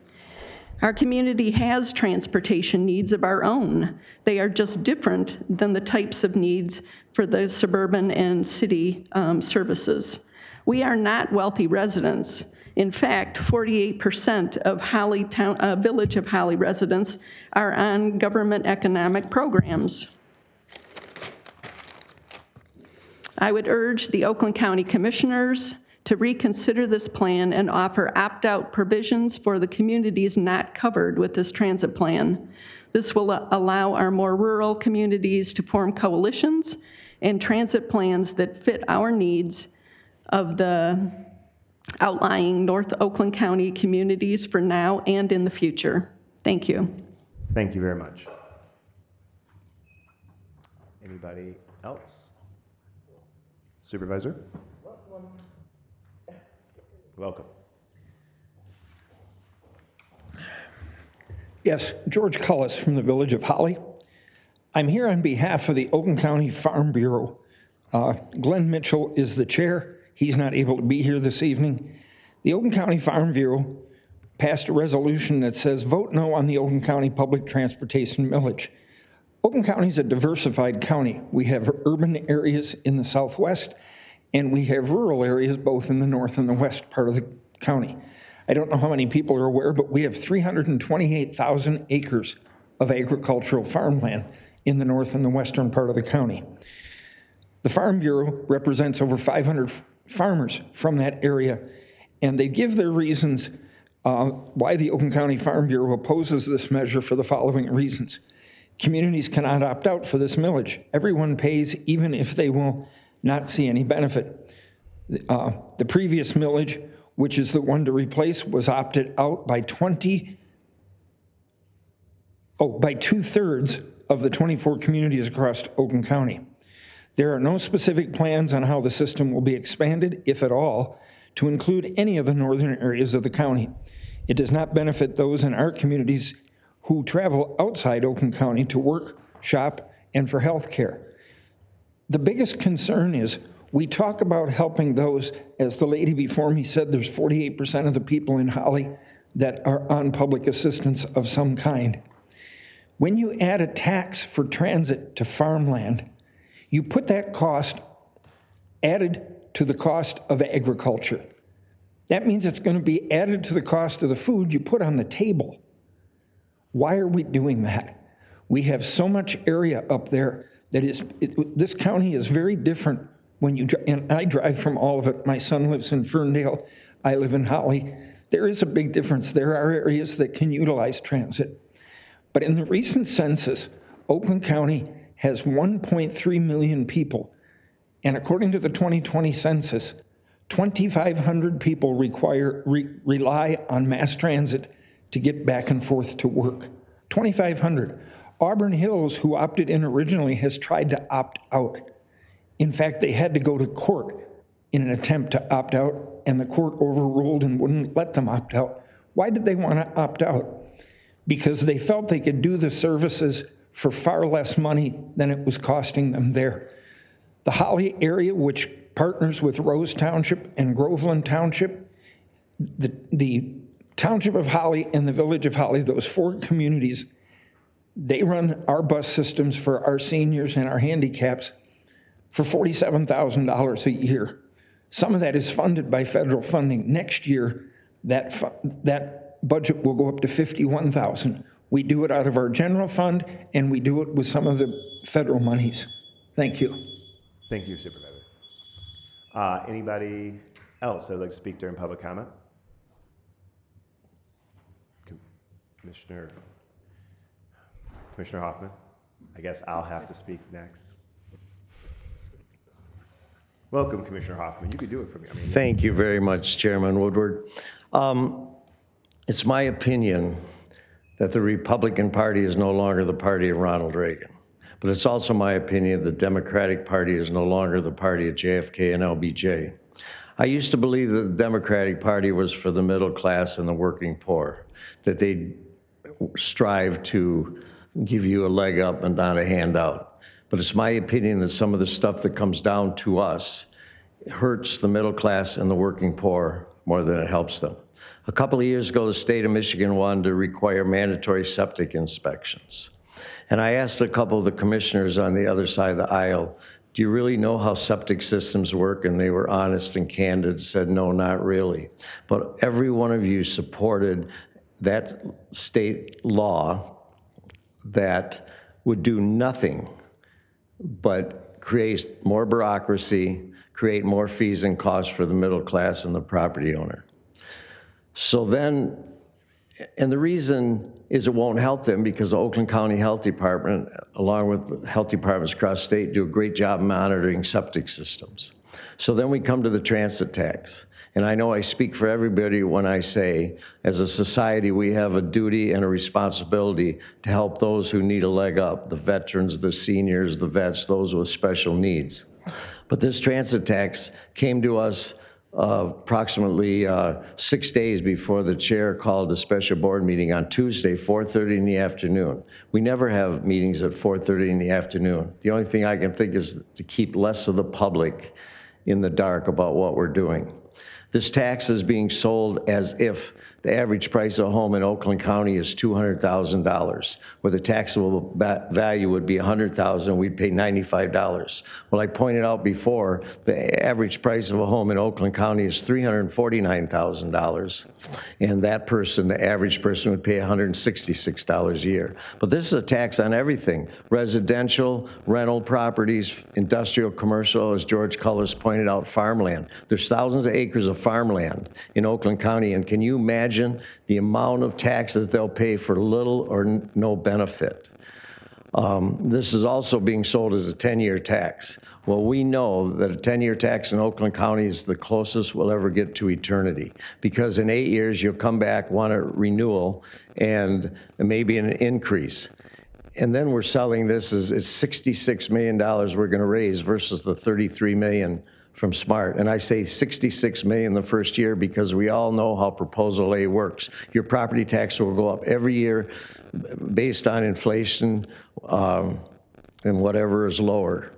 Our community has transportation needs of our own. They are just different than the types of needs for the suburban and city services. We are not wealthy residents. In fact, 48% of Village of Holly residents are on government economic programs. I would urge the Oakland County Commissioners to reconsider this plan and offer opt-out provisions for the communities not covered with this transit plan. This will allow our more rural communities to form coalitions and transit plans that fit our needs of the outlying North Oakland County communities for now and in the future. Thank you. Thank you very much. Anybody else? Supervisor? Welcome. Yes, George Cullis from the Village of Holly. I'm here on behalf of the Oakland County Farm Bureau. Glenn Mitchell is the chair. He's not able to be here this evening. The Oakland County Farm Bureau passed a resolution that says vote no on the Oakland County Public Transportation Millage. Oakland County is a diversified county. We have urban areas in the southwest, and we have rural areas both in the north and the west part of the county. I don't know how many people are aware, but we have 328,000 acres of agricultural farmland in the north and the western part of the county. The Farm Bureau represents over 500 farmers from that area, and they give their reasons why the Oakland County Farm Bureau opposes this measure for the following reasons. Communities cannot opt out for this millage. Everyone pays even if they will not see any benefit. The previous millage, which is the one to replace, was opted out by 2/3 of the 24 communities across Oakland County. There are no specific plans on how the system will be expanded, if at all, to include any of the northern areas of the county. It does not benefit those in our communities who travel outside Oakland County to work, shop, and for health care. The biggest concern is we talk about helping those, as the lady before me said, there's 48% of the people in Holly that are on public assistance of some kind. When you add a tax for transit to farmland, you put that cost added to the cost of agriculture. That means it's going to be added to the cost of the food you put on the table. Why are we doing that? We have so much area up there that this county is very different when you, and I drive from all of it. My son lives in Ferndale. I live in Holly. There is a big difference. There are areas that can utilize transit. But in the recent census, Oakland County has 1.3 million people. And according to the 2020 census, 2,500 people rely on mass transit to get back and forth to work. 2,500. Auburn Hills, who opted in originally, has tried to opt out. In fact, they had to go to court in an attempt to opt out, and the court overruled and wouldn't let them opt out. Why did they want to opt out? Because they felt they could do the services for far less money than it was costing them there. The Holly area, which partners with Rose Township and Groveland Township, the Township of Holly and the Village of Holly, those 4 communities, they run our bus systems for our seniors and our handicaps for $47,000 a year. Some of that is funded by federal funding. Next year, that budget will go up to $51,000. We do it out of our general fund, and we do it with some of the federal monies. Thank you. Thank you, Supervisor. Anybody else that would like to speak during public comment? Commissioner Hoffman? I guess I'll have to speak next. Welcome, Commissioner Hoffman. You could do it for me. Thank you very much, Chairman Woodward. It's my opinion that the Republican Party is no longer the party of Ronald Reagan. But it's also my opinion the Democratic Party is no longer the party of JFK and LBJ. I used to believe that the Democratic Party was for the middle class and the working poor, that they strive to give you a leg up and not a handout. But it's my opinion that some of the stuff that comes down to us hurts the middle class and the working poor more than it helps them. A couple of years ago, the state of Michigan wanted to require mandatory septic inspections. And I asked a couple of the commissioners on the other side of the aisle, do you really know how septic systems work? And they were honest and candid, said, no, not really. But every one of you supported that state law that would do nothing but create more bureaucracy, create more fees and costs for the middle class and the property owner. So then, and the reason is it won't help them because the Oakland County Health Department, along with health departments across state, do a great job monitoring septic systems. So then we come to the transit tax. And I know I speak for everybody when I say, as a society, we have a duty and a responsibility to help those who need a leg up, the veterans, the seniors, the vets, those with special needs. But this transit tax came to us approximately 6 days before the chair called a special board meeting on Tuesday, 4:30 in the afternoon. We never have meetings at 4:30 in the afternoon. The only thing I can think is to keep less of the public in the dark about what we're doing. This tax is being sold as if the average price of a home in Oakland County is $200,000, where the taxable value would be $100,000, we'd pay $95. Well, I pointed out before, the average price of a home in Oakland County is $349,000, and that person, the average person, would pay $166 a year. But this is a tax on everything: residential, rental properties, industrial, commercial, as George Cullis pointed out, farmland. There's thousands of acres of farmland in Oakland County, and can you imagine the amount of taxes they'll pay for little or no benefit? This is also being sold as a 10-year tax. Well, we know that a 10-year tax in Oakland County is the closest we'll ever get to eternity, because in 8 years you'll come back, want a renewal, and maybe an increase. And then we're selling this as it's $66 million we're going to raise versus the $33 million from SMART. And I say 66 million the first year because we all know how Proposal A works. Your property tax will go up every year based on inflation and whatever is lower.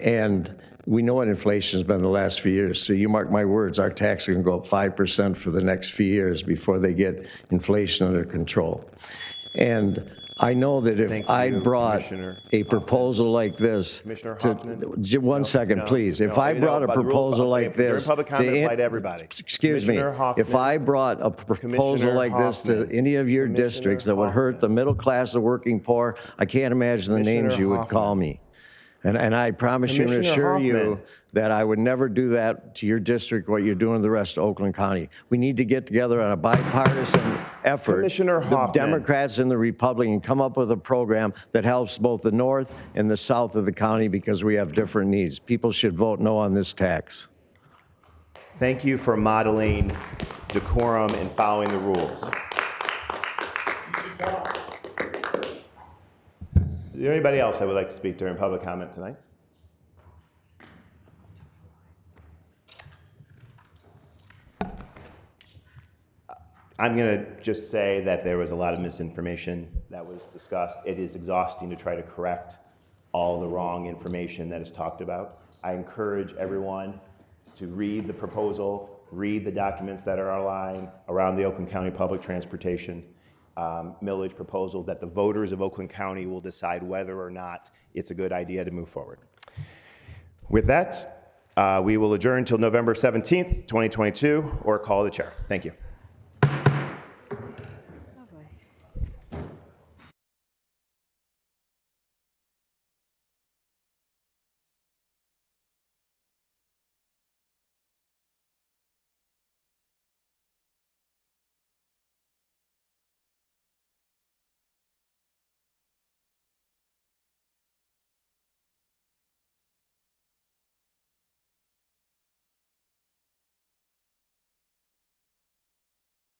And we know what inflation has been the last few years. So you mark my words, our tax is going to go up 5% for the next few years before they get inflation under control. And I know that if I brought a proposal like this, Commissioner Hoffman. one second, please. If I brought a proposal like this, during public comment, apply to everybody. Excuse me. If I brought a proposal like this to any of your districts that would hurt the middle class, the working poor, I can't imagine the names you would call me. And I promise you and assure you that I would never do that to your district, what you're doing to the rest of Oakland County. We need to get together on a bipartisan effort, Commissioner Hoffman, the Democrats and the Republicans, come up with a program that helps both the north and the south of the county because we have different needs. People should vote no on this tax. Thank you for modeling decorum and following the rules. Is there anybody else that would like to speak during public comment tonight? I'm going to just say that there was a lot of misinformation that was discussed. It is exhausting to try to correct all the wrong information that is talked about. I encourage everyone to read the proposal read the documents that are online around the Oakland County Public Transportation millage proposal, that the voters of Oakland County will decide whether or not it's a good idea to move forward. With that, we will adjourn until November 17th, 2022, or call the chair. Thank you.